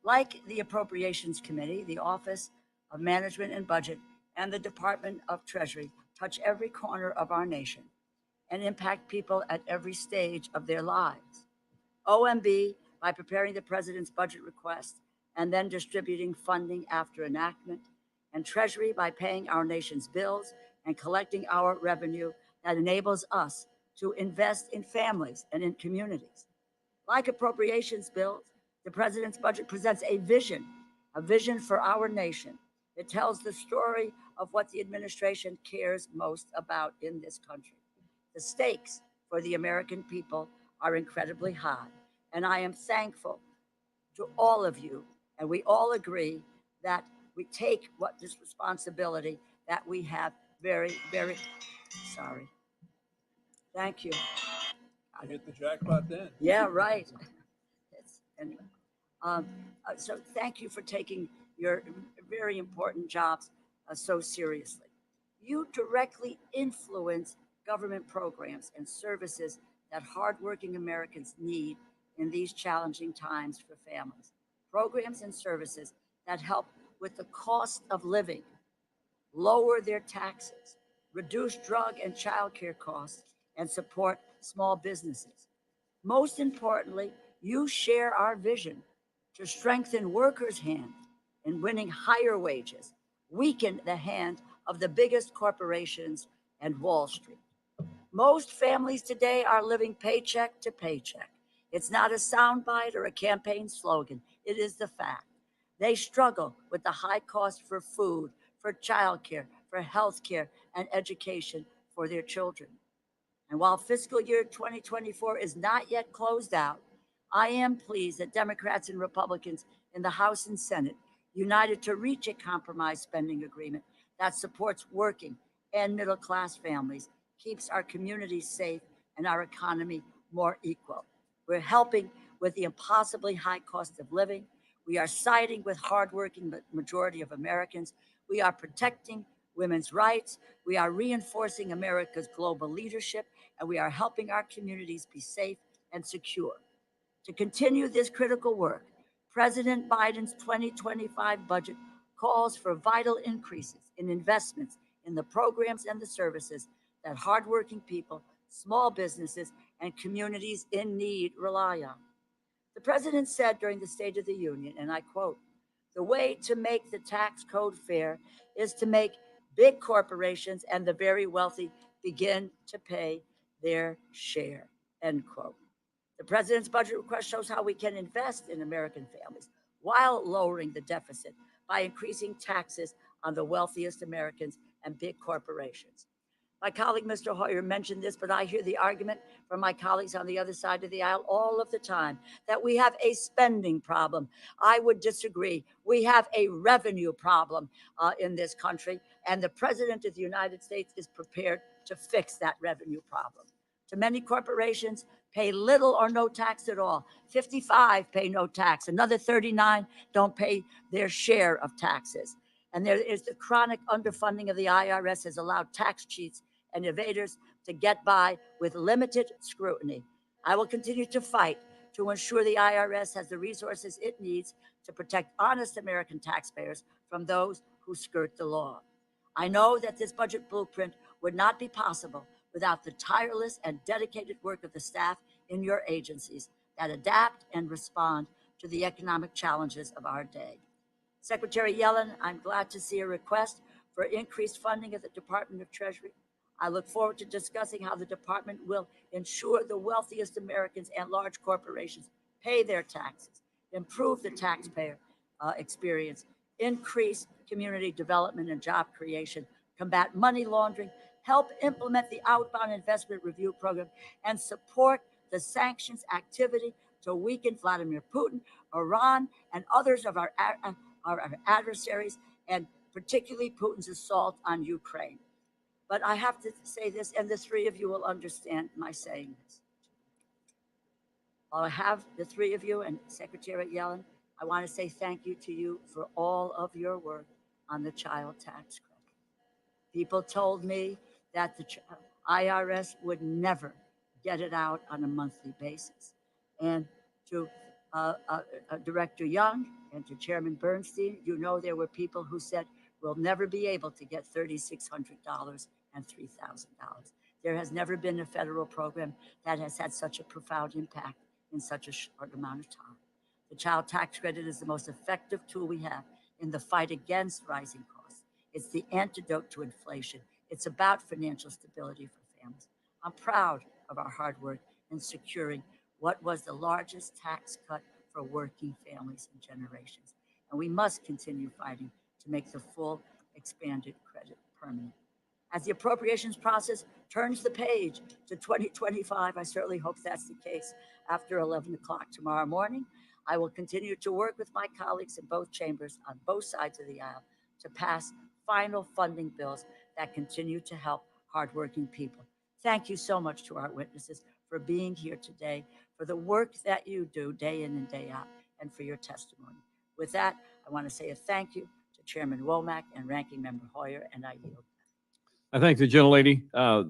Like the Appropriations Committee, the Office of Management and Budget and the Department of Treasury touch every corner of our nation and impact people at every stage of their lives. OMB, by preparing the President's budget request and then distributing funding after enactment, and Treasury by paying our nation's bills and collecting our revenue that enables us to invest in families and in communities. Like appropriations bills, the President's budget presents a vision for our nation It tells the story of what the administration cares most about in this country. The stakes for the American people are incredibly high, and I am thankful to all of you, and we all agree that we take what this responsibility that we have very, very, sorry. Thank you. I hit the jackpot then. Yeah, right. Anyway, so thank you for taking your very important jobs so seriously. You directly influence government programs and services that hardworking Americans need in these challenging times for families. Programs and services that help with the cost of living, lower their taxes, reduce drug and child care costs, and support small businesses. Most importantly, you share our vision to strengthen workers' hand in winning higher wages, weaken the hand of the biggest corporations and Wall Street. Most families today are living paycheck to paycheck. It's not a soundbite or a campaign slogan. It is the fact. They struggle with the high cost for food, for childcare, for health care, and education for their children. And while fiscal year 2024 is not yet closed out, I am pleased that Democrats and Republicans in the House and Senate united to reach a compromise spending agreement that supports working and middle-class families, keeps our communities safe, and our economy more equal. We're helping with the impossibly high cost of living. We are siding with hardworking majority of Americans. We are protecting women's rights. We are reinforcing America's global leadership, and we are helping our communities be safe and secure. To continue this critical work, President Biden's 2025 budget calls for vital increases in investments in the programs and the services that hardworking people, small businesses, and communities in need rely on. The president said during the State of the Union, and I quote, "The way to make the tax code fair is to make big corporations and the very wealthy begin to pay their share," end quote. The president's budget request shows how we can invest in American families while lowering the deficit by increasing taxes on the wealthiest Americans and big corporations. My colleague, Mr. Hoyer, mentioned this, but I hear the argument from my colleagues on the other side of the aisle all of the time that we have a spending problem. I would disagree. We have a revenue problem in this country, and the President of the United States is prepared to fix that revenue problem. To many corporations, pay little or no tax at all. 55 pay no tax. Another 39 don't pay their share of taxes. And there is the chronic underfunding of the IRS has allowed tax cheats and evaders to get by with limited scrutiny. I will continue to fight to ensure the IRS has the resources it needs to protect honest American taxpayers from those who skirt the law. I know that this budget blueprint would not be possible without the tireless and dedicated work of the staff in your agencies that adapt and respond to the economic challenges of our day. Secretary Yellen, I'm glad to see a request for increased funding at the Department of Treasury. I look forward to discussing how the department will ensure the wealthiest Americans and large corporations pay their taxes, improve the taxpayer experience, increase community development and job creation, combat money laundering, help implement the outbound investment review program, and support the sanctions activity to weaken Vladimir Putin, Iran, and others of our adversaries, and particularly Putin's assault on Ukraine. But I have to say this, and the three of you will understand my saying this. While I have the three of you and Secretary Yellen, I want to say thank you to you for all of your work on the child tax credit. People told me that the IRS would never get it out on a monthly basis. And to Director Young and to Chairman Bernstein, you know there were people who said we'll never be able to get $3,600 and $3,000. There has never been a federal program that has had such a profound impact in such a short amount of time. The child tax credit is the most effective tool we have in the fight against rising costs. It's the antidote to inflation. It's about financial stability for families. I'm proud of our hard work in securing what was the largest tax cut for working families in generations. And we must continue fighting to make the full expanded credit permanent. As the appropriations process turns the page to 2025, I certainly hope that's the case after 11 o'clock tomorrow morning. I will continue to work with my colleagues in both chambers on both sides of the aisle to pass final funding bills that continue to help hardworking people. Thank you so much to our witnesses for being here today, for the work that you do day in and day out, and for your testimony. With that, I want to say a thank you to Chairman Womack and Ranking Member Hoyer, and I yield. I thank the gentlelady.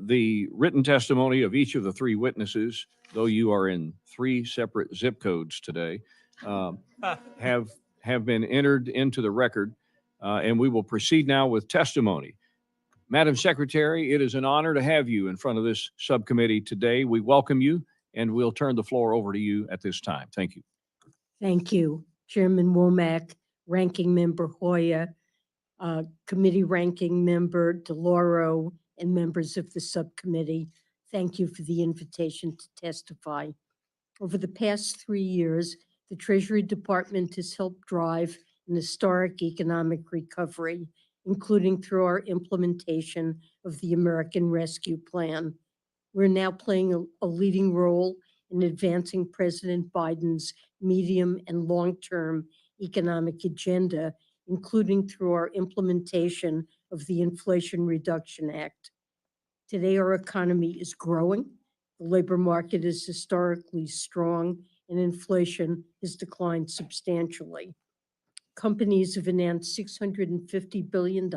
The written testimony of each of the three witnesses, though you are in three separate zip codes today, have been entered into the record, and we will proceed now with testimony. Madam Secretary, it is an honor to have you in front of this subcommittee today. We welcome you, and we'll turn the floor over to you at this time. Thank you. Thank you, Chairman Womack, Ranking Member Hoyer, Committee Ranking Member DeLauro, and members of the subcommittee. Thank you for the invitation to testify. Over the past 3 years, the Treasury Department has helped drive an historic economic recovery, including through our implementation of the American Rescue Plan. We're now playing a leading role in advancing President Biden's medium and long-term economic agenda, including through our implementation of the Inflation Reduction Act. Today, our economy is growing, the labor market is historically strong, and inflation has declined substantially. Companies have announced $650 billion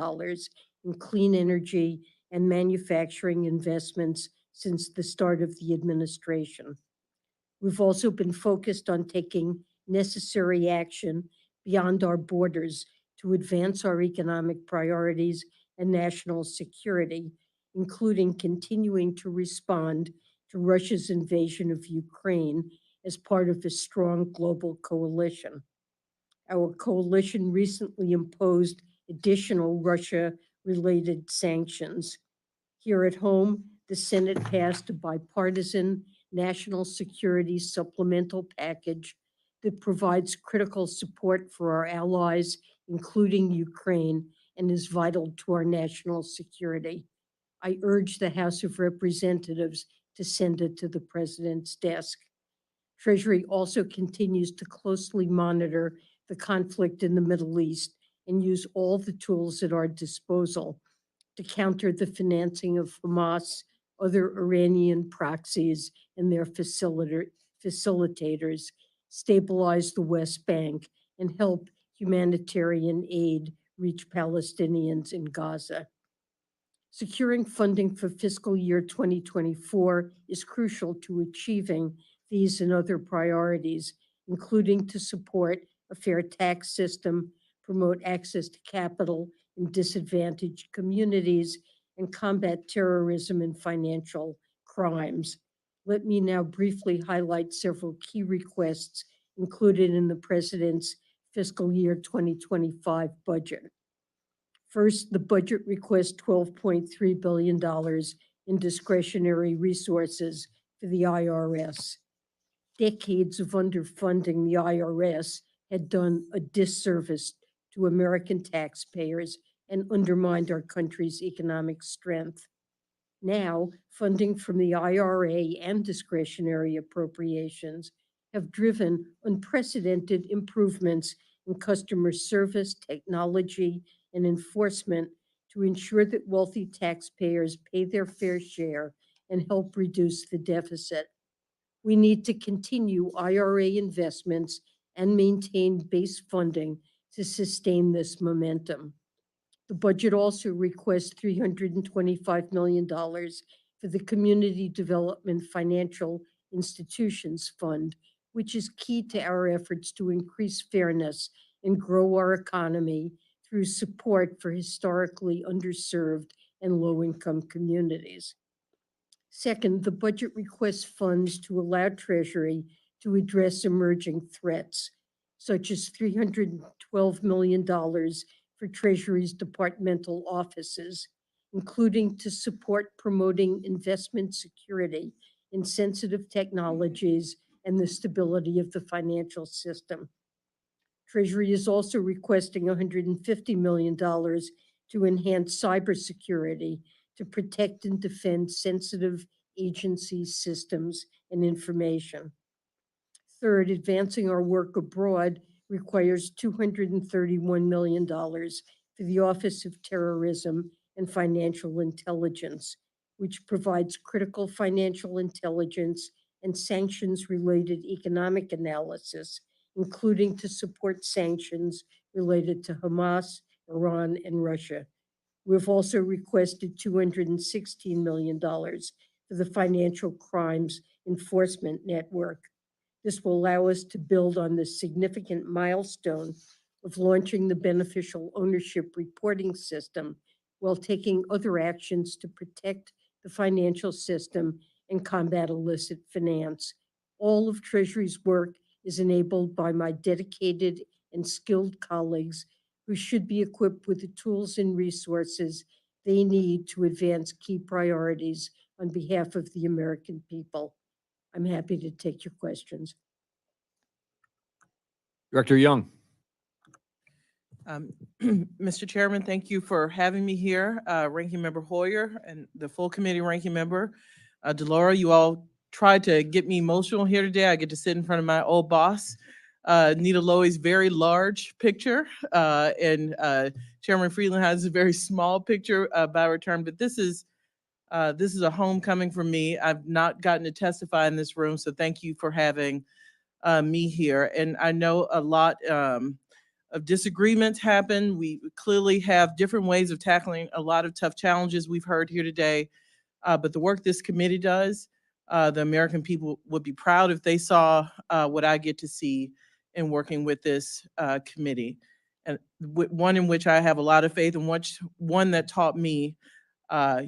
in clean energy and manufacturing investments since the start of the administration. We've also been focused on taking necessary action beyond our borders to advance our economic priorities and national security, including continuing to respond to Russia's invasion of Ukraine as part of a strong global coalition. Our coalition recently imposed additional Russia-related sanctions. Here at home, the Senate passed a bipartisan national security supplemental package that provides critical support for our allies, including Ukraine, and is vital to our national security. I urge the House of Representatives to send it to the President's desk. Treasury also continues to closely monitor the conflict in the Middle East and use all the tools at our disposal to counter the financing of Hamas, other Iranian proxies, and their facilitators, stabilize the West Bank, and help humanitarian aid reach Palestinians in Gaza. Securing funding for fiscal year 2024 is crucial to achieving these and other priorities, including to support a fair tax system, promote access to capital in disadvantaged communities, and combat terrorism and financial crimes. Let me now briefly highlight several key requests included in the President's fiscal year 2025 budget. First, the budget requests $12.3 billion in discretionary resources for the IRS. Decades of underfunding the IRS had done a disservice to American taxpayers and undermined our country's economic strength. Now, funding from the IRA and discretionary appropriations have driven unprecedented improvements in customer service, technology, and enforcement to ensure that wealthy taxpayers pay their fair share and help reduce the deficit. We need to continue IRA investments and maintain base funding to sustain this momentum. The budget also requests $325 million for the Community Development Financial Institutions Fund, which is key to our efforts to increase fairness and grow our economy through support for historically underserved and low-income communities. Second, the budget requests funds to allow Treasury to address emerging threats, such as $312 million for Treasury's departmental offices, including to support promoting investment security in sensitive technologies and the stability of the financial system. Treasury is also requesting $150 million to enhance cybersecurity to protect and defend sensitive agency systems and information. Third, advancing our work abroad requires $231 million for the Office of Terrorism and Financial Intelligence, which provides critical financial intelligence and sanctions-related economic analysis, including to support sanctions related to Hamas, Iran, and Russia. We've also requested $216 million for the Financial Crimes Enforcement Network. This will allow us to build on the significant milestone of launching the beneficial ownership reporting system while taking other actions to protect the financial system and combat illicit finance. All of Treasury's work is enabled by my dedicated and skilled colleagues who should be equipped with the tools and resources they need to advance key priorities on behalf of the American people. I'm happy to take your questions. Director Young. Mr. Chairman, thank you for having me here. Ranking Member Hoyer and the full committee ranking member. Delora, you all tried to get me emotional here today. I get to sit in front of my old boss, Nita Lowey's very large picture, and Chairman Freeland has a very small picture by return, but this is a homecoming for me. I've not gotten to testify in this room, so thank you for having me here. And I know a lot of disagreements happen. We clearly have different ways of tackling a lot of tough challenges we've heard here today. But the work this committee does, the American people would be proud if they saw what I get to see in working with this committee. And one in which I have a lot of faith, and one that taught me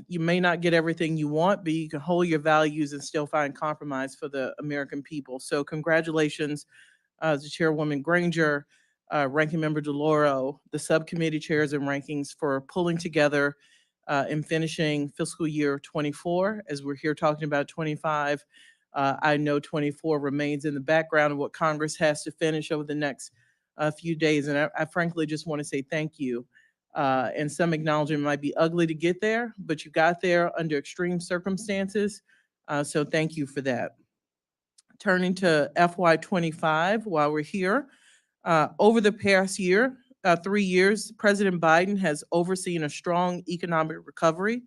you may not get everything you want, but you can hold your values and still find compromise for the American people. So congratulations to Chairwoman Granger, Ranking Member DeLauro, the subcommittee chairs and rankings for pulling together and finishing fiscal year 24. As we're here talking about 25, I know 24 remains in the background of what Congress has to finish over the next few days. And I frankly just want to say thank you. And some acknowledgement might be ugly to get there, but you got there under extreme circumstances. So thank you for that. Turning to FY25, while we're here, over the past year, 3 years, President Biden has overseen a strong economic recovery,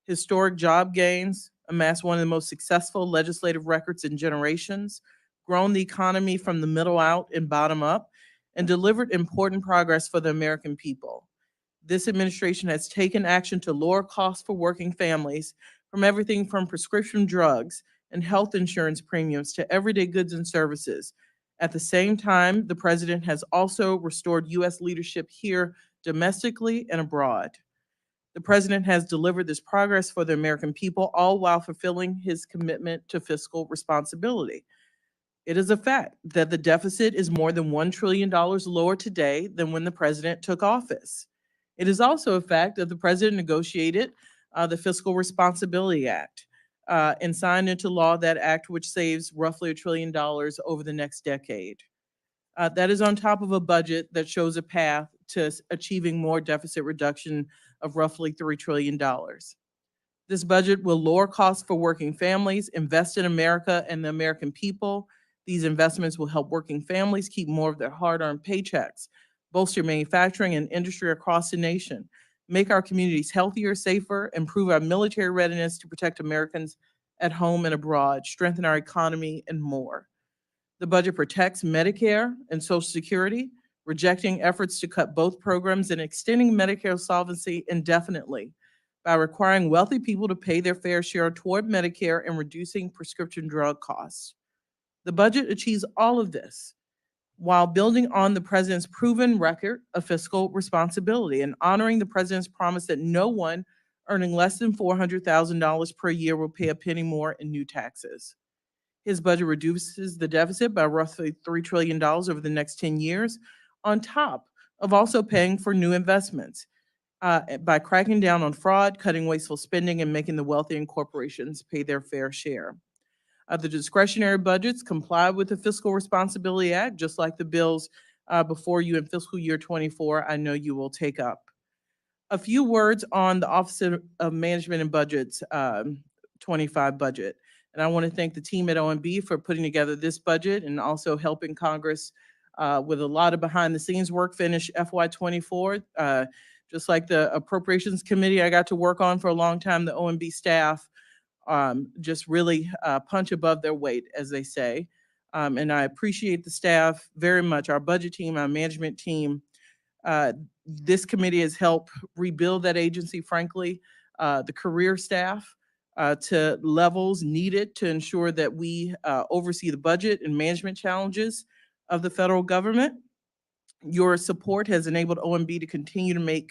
historic job gains, amassed one of the most successful legislative records in generations, grown the economy from the middle out and bottom up, and delivered important progress for the American people. This administration has taken action to lower costs for working families from everything from prescription drugs and health insurance premiums to everyday goods and services. At the same time, the president has also restored U.S. leadership here domestically and abroad. The president has delivered this progress for the American people, all while fulfilling his commitment to fiscal responsibility. It is a fact that the deficit is more than $1 trillion lower today than when the president took office. It is also a fact that the president negotiated the Fiscal Responsibility Act and signed into law that act, which saves roughly $1 trillion over the next decade. That is on top of a budget that shows a path to achieving more deficit reduction of roughly $3 trillion. This budget will lower costs for working families, invest in America and the American people. These investments will help working families keep more of their hard-earned paychecks, bolster manufacturing and industry across the nation, make our communities healthier, safer, improve our military readiness to protect Americans at home and abroad, strengthen our economy, and more. The budget protects Medicare and Social Security, rejecting efforts to cut both programs and extending Medicare solvency indefinitely by requiring wealthy people to pay their fair share toward Medicare and reducing prescription drug costs. The budget achieves all of this while building on the president's proven record of fiscal responsibility and honoring the president's promise that no one earning less than $400,000 per year will pay a penny more in new taxes. His budget reduces the deficit by roughly $3 trillion over the next 10 years, on top of also paying for new investments by cracking down on fraud, cutting wasteful spending, and making the wealthy and corporations pay their fair share. The discretionary budgets comply with the Fiscal Responsibility Act, just like the bills before you in fiscal year 24, I know you will take up. A few words on the Office of Management and Budget's 25 budget. And I want to thank the team at OMB for putting together this budget and also helping Congress with a lot of behind the scenes work finish FY24. Just like the Appropriations Committee I got to work on for a long time, the OMB staff just really punch above their weight, as they say. And I appreciate the staff very much, our budget team, our management team. This committee has helped rebuild that agency, frankly, the career staff to levels needed to ensure that we oversee the budget and management challenges of the federal government. Your support has enabled OMB to continue to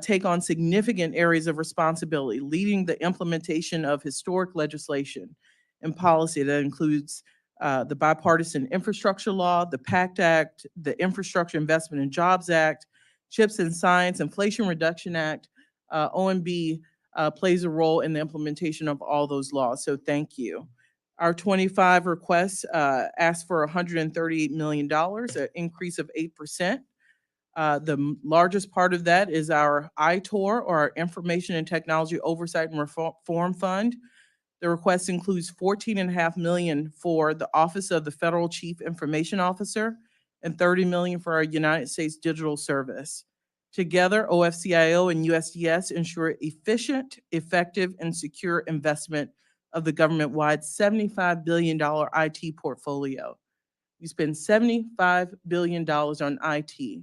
take on significant areas of responsibility, leading the implementation of historic legislation and policy that includes the Bipartisan Infrastructure Law, the PACT Act, the Infrastructure Investment and Jobs Act, CHIPS and Science, Inflation Reduction Act. OMB plays a role in the implementation of all those laws, so thank you. Our 25 requests ask for $138 million, an increase of 8%. The largest part of that is our ITOR, or our Information and Technology Oversight and Reform Fund. The request includes $14.5 million for the Office of the Federal Chief Information Officer and $30 million for our United States Digital Service. Together, OFCIO and USDS ensure efficient, effective, and secure investment of the government-wide $75 billion IT portfolio. We spend $75 billion on IT,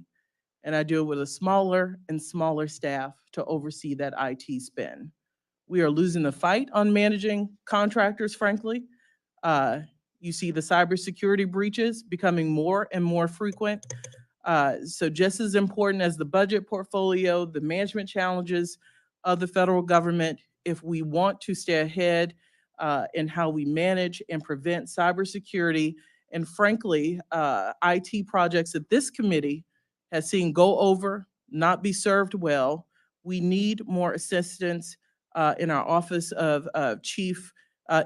and I do it with a smaller and smaller staff to oversee that IT spend. We are losing the fight on managing contractors, frankly. You see the cybersecurity breaches becoming more and more frequent. So just as important as the budget portfolio, the management challenges of the federal government, if we want to stay ahead in how we manage and prevent cybersecurity, and frankly, IT projects that this committee has seen go over, not be served well, we need more assistance in our Office of Chief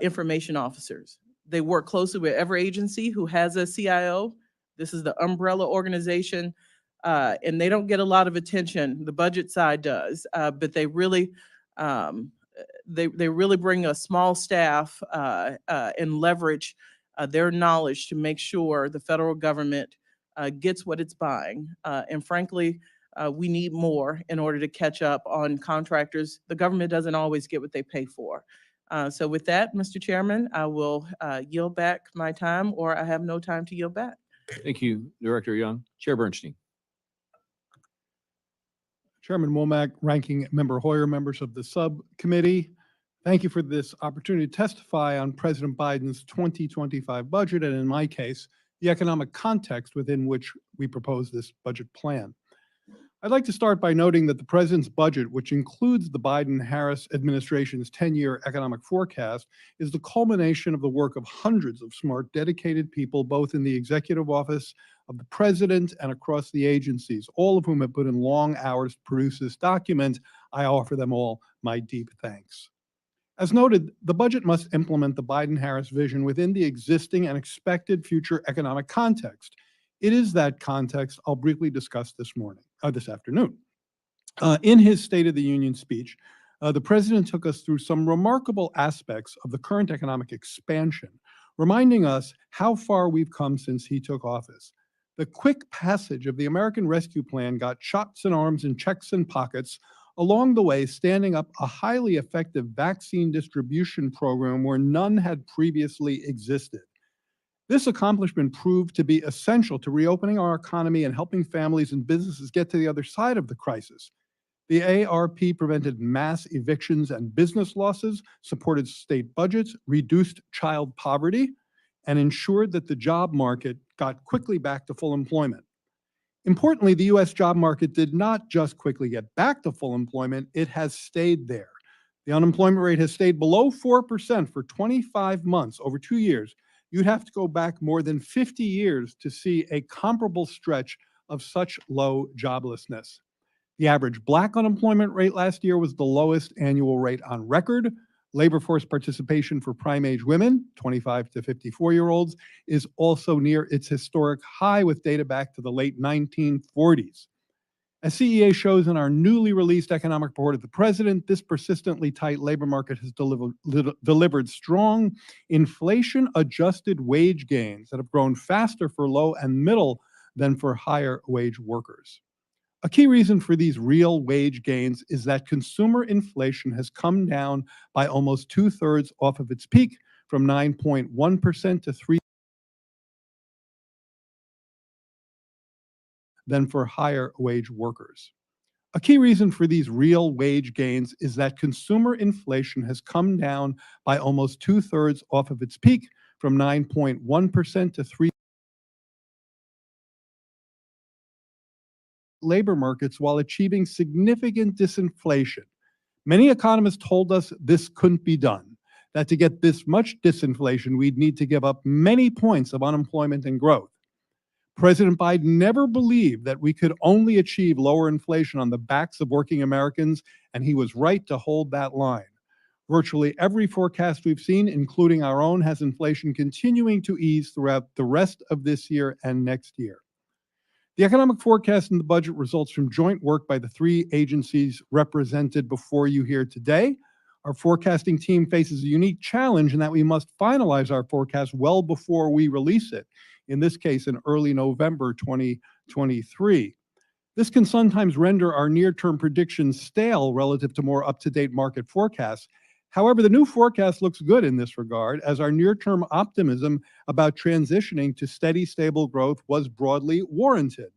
Information Officers. They work closely with every agency who has a CIO. This is the umbrella organization, and they don't get a lot of attention. The budget side does, but they really bring a small staff and leverage their knowledge to make sure the federal government gets what it's buying. And frankly, we need more in order to catch up on contractors. The government doesn't always get what they pay for. So with that, Mr. Chairman, I will yield back my time, or I have no time to yield back. Thank you, Director Young. Chair Bernstein. Chairman Womack, Ranking Member Hoyer, members of the subcommittee, thank you for this opportunity to testify on President Biden's 2025 budget, and in my case, the economic context within which we propose this budget plan. I'd like to start by noting that the president's budget, which includes the Biden-Harris administration's 10-year economic forecast, is the culmination of the work of hundreds of smart, dedicated people, both in the executive office of the president and across the agencies, all of whom have put in long hours to produce this document. I offer them all my deep thanks. As noted, the budget must implement the Biden-Harris vision within the existing and expected future economic context. It is that context I'll briefly discuss this afternoon. In his State of the Union speech, the president took us through some remarkable aspects of the current economic expansion, reminding us how far we've come since he took office. The quick passage of the American Rescue Plan got shots in arms and checks in pockets, along the way standing up a highly effective vaccine distribution program where none had previously existed. This accomplishment proved to be essential to reopening our economy and helping families and businesses get to the other side of the crisis. The ARP prevented mass evictions and business losses, supported state budgets, reduced child poverty, and ensured that the job market got quickly back to full employment. Importantly, the U.S. job market did not just quickly get back to full employment, it has stayed there. The unemployment rate has stayed below 4% for 25 months, over 2 years. You'd have to go back more than 50 years to see a comparable stretch of such low joblessness. The average Black unemployment rate last year was the lowest annual rate on record. Labor force participation for prime age women, 25 to 54-year-olds, is also near its historic high with data back to the late 1940s. As CEA shows in our newly released economic report of the president, this persistently tight labor market has delivered strong inflation-adjusted wage gains that have grown faster for low and middle than for higher wage workers. A key reason for these real wage gains is that consumer inflation has come down by almost 2/3 off of its peak from 9.1% to 3% than for higher wage workers. A key reason for these real wage gains is that consumer inflation has come down by almost 2/3 off of its peak from 9.1% to 3% labor markets while achieving significant disinflation. Many economists told us this couldn't be done, that to get this much disinflation, we'd need to give up many points of unemployment and growth. President Biden never believed that we could only achieve lower inflation on the backs of working Americans, and he was right to hold that line. Virtually every forecast we've seen, including our own, has inflation continuing to ease throughout the rest of this year and next year. The economic forecast in the budget results from joint work by the three agencies represented before you here today. Our forecasting team faces a unique challenge in that we must finalize our forecast well before we release it, in this case in early November 2023. This can sometimes render our near-term predictions stale relative to more up-to-date market forecasts. However, the new forecast looks good in this regard, as our near-term optimism about transitioning to steady, stable growth was broadly warranted.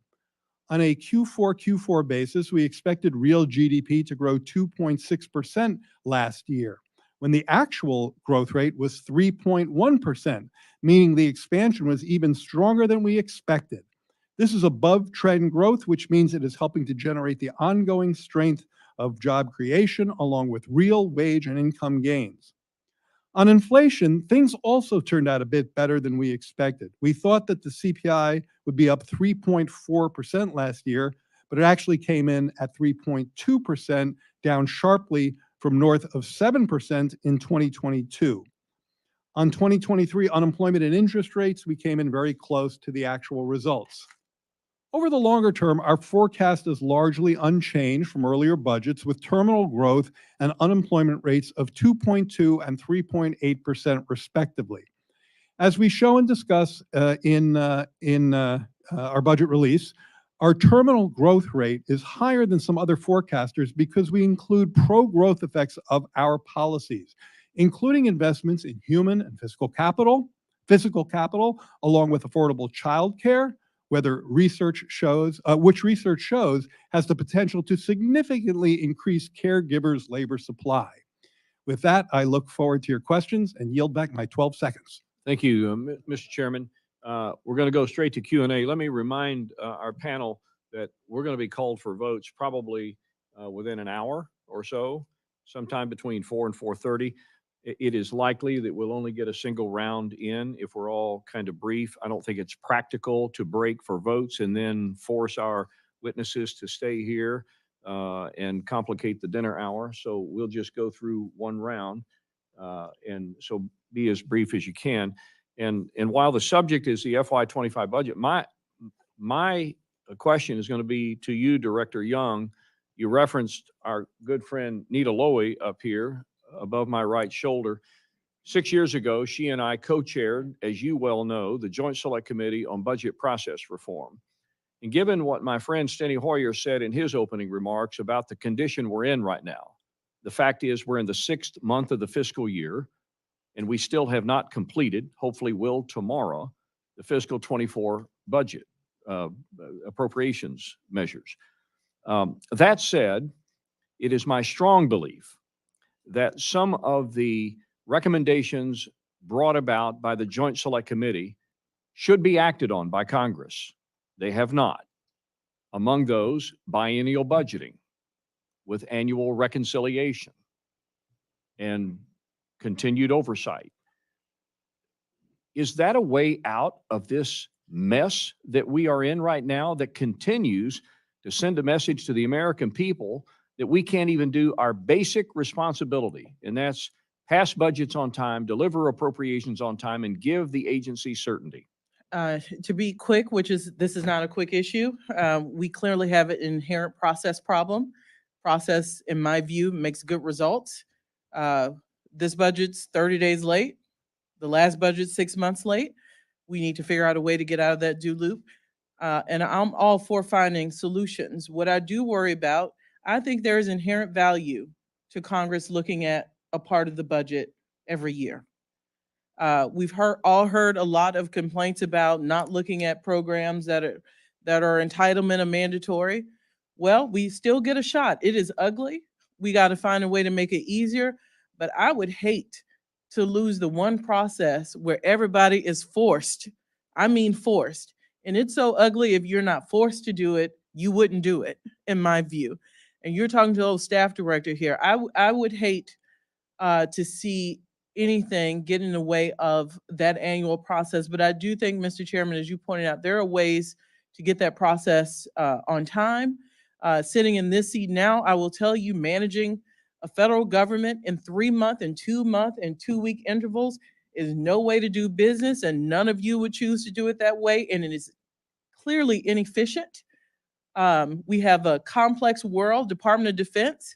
On a Q4 basis, we expected real GDP to grow 2.6% last year, when the actual growth rate was 3.1%, meaning the expansion was even stronger than we expected. This is above trend growth, which means it is helping to generate the ongoing strength of job creation along with real wage and income gains. On inflation, things also turned out a bit better than we expected. We thought that the CPI would be up 3.4% last year, but it actually came in at 3.2%, down sharply from north of 7% in 2022. On 2023 unemployment and interest rates, we came in very close to the actual results. Over the longer term, our forecast is largely unchanged from earlier budgets, with terminal growth and unemployment rates of 2.2 and 3.8% respectively. As we show and discuss in our budget release, our terminal growth rate is higher than some other forecasters because we include pro-growth effects of our policies, including investments in human and physical capital, along with affordable childcare, which research shows has the potential to significantly increase caregivers' labor supply. With that, I look forward to your questions and yield back my 12 seconds. Thank you, Mr. Chairman. We're going to go straight to Q&A. Let me remind our panel that we're going to be called for votes probably within an hour or so, sometime between 4 and 4:30. It is likely that we'll only get a single round in if we're all kind of brief. I don't think it's practical to break for votes and then force our witnesses to stay here and complicate the dinner hour. So we'll just go through one round. And so be as brief as you can. And while the subject is the FY25 budget, my question is going to be to you, Director Young. You referenced our good friend Nita Lowey up here above my right shoulder. 6 years ago, she and I co-chaired, as you well know, the Joint Select Committee on Budget Process Reform. And given what my friend Steny Hoyer said in his opening remarks about the condition we're in right now, the fact is we're in the 6th month of the fiscal year, and we still have not completed, hopefully will tomorrow, the fiscal 24 budget appropriations measures. That said, it is my strong belief that some of the recommendations brought about by the Joint Select Committee should be acted on by Congress. They have not. Among those, biennial budgeting with annual reconciliation and continued oversight. Is that a way out of this mess that we are in right now that continues to send a message to the American people that we can't even do our basic responsibility, and that's pass budgets on time, deliver appropriations on time, and give the agency certainty? To be quick, this is not a quick issue. We clearly have an inherent process problem. Process, in my view, makes good results. This budget's 30 days late. The last budget's 6 months late. We need to figure out a way to get out of that do loop. And I'm all for finding solutions. What I do worry about, I think there is inherent value to Congress looking at a part of the budget every year. We've all heard a lot of complaints about not looking at programs that are entitlement and mandatory. Well, we still get a shot. It is ugly. We got to find a way to make it easier. But I would hate to lose the one process where everybody is forced. I mean forced. And it's so ugly. If you're not forced to do it, you wouldn't do it, in my view. And you're talking to the old staff director here. I would hate to see anything get in the way of that annual process. But I do think, Mr. Chairman, as you pointed out, there are ways to get that process on time. Sitting in this seat now, I will tell you, managing a federal government in 3-month and 2-month and 2-week intervals is no way to do business, and none of you would choose to do it that way, and it is clearly inefficient. We have a complex world, Department of Defense,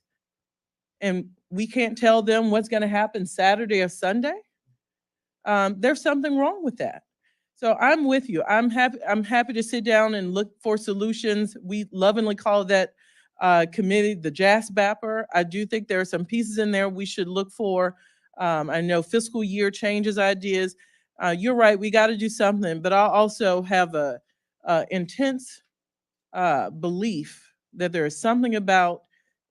and we can't tell them what's going to happen Saturday or Sunday. There's something wrong with that. So I'm with you. I'm happy to sit down and look for solutions. We lovingly call that committee the JASBAPper. I do think there are some pieces in there we should look for. I know fiscal year changes ideas. You're right, we got to do something, but I also have a intense belief that there is something about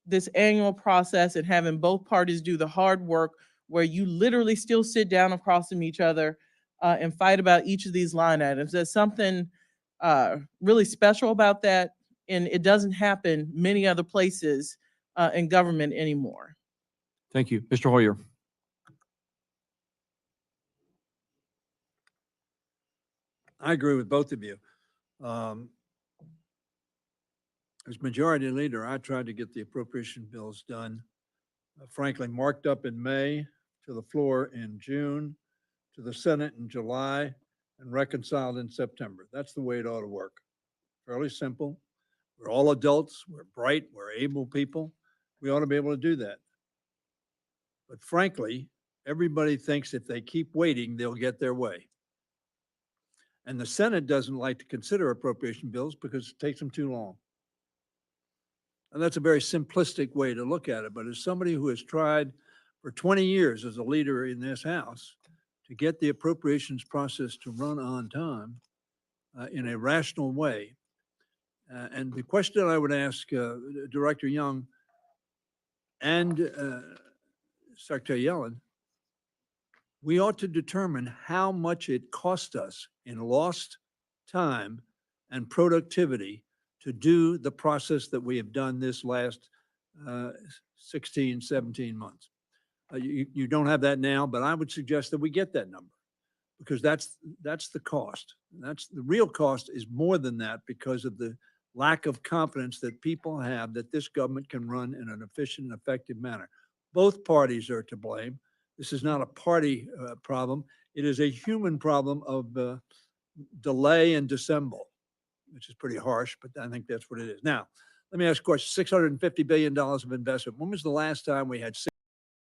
this annual process and having both parties do the hard work where you literally still sit down across from each other and fight about each of these line items. There's something really special about that, and it doesn't happen many other places in government anymore. Thank you. Mr. Hoyer. I agree with both of you. As majority leader, I tried to get the appropriation bills done, frankly, marked up in May, to the floor in June, to the Senate in July, and reconciled in September. That's the way it ought to work. Fairly simple. We're all adults. We're bright. We're able people. We ought to be able to do that. But frankly, everybody thinks if they keep waiting, they'll get their way. And the Senate doesn't like to consider appropriation bills because it takes them too long. And that's a very simplistic way to look at it. But as somebody who has tried for 20 years as a leader in this House to get the appropriations process to run on time in a rational way, and the question I would ask Director Young and Secretary Yellen, we ought to determine how much it cost us in lost time and productivity to do the process that we have done this last 16, 17 months. You don't have that now, but I would suggest that we get that number because that's the cost. That's the real cost is more than that because of the lack of confidence that people have that this government can run in an efficient and effective manner. Both parties are to blame. This is not a party problem. It is a human problem of delay and dissemble, which is pretty harsh, but I think that's what it is. Now, let me ask a question. $650 billion of investment. When was the last time we had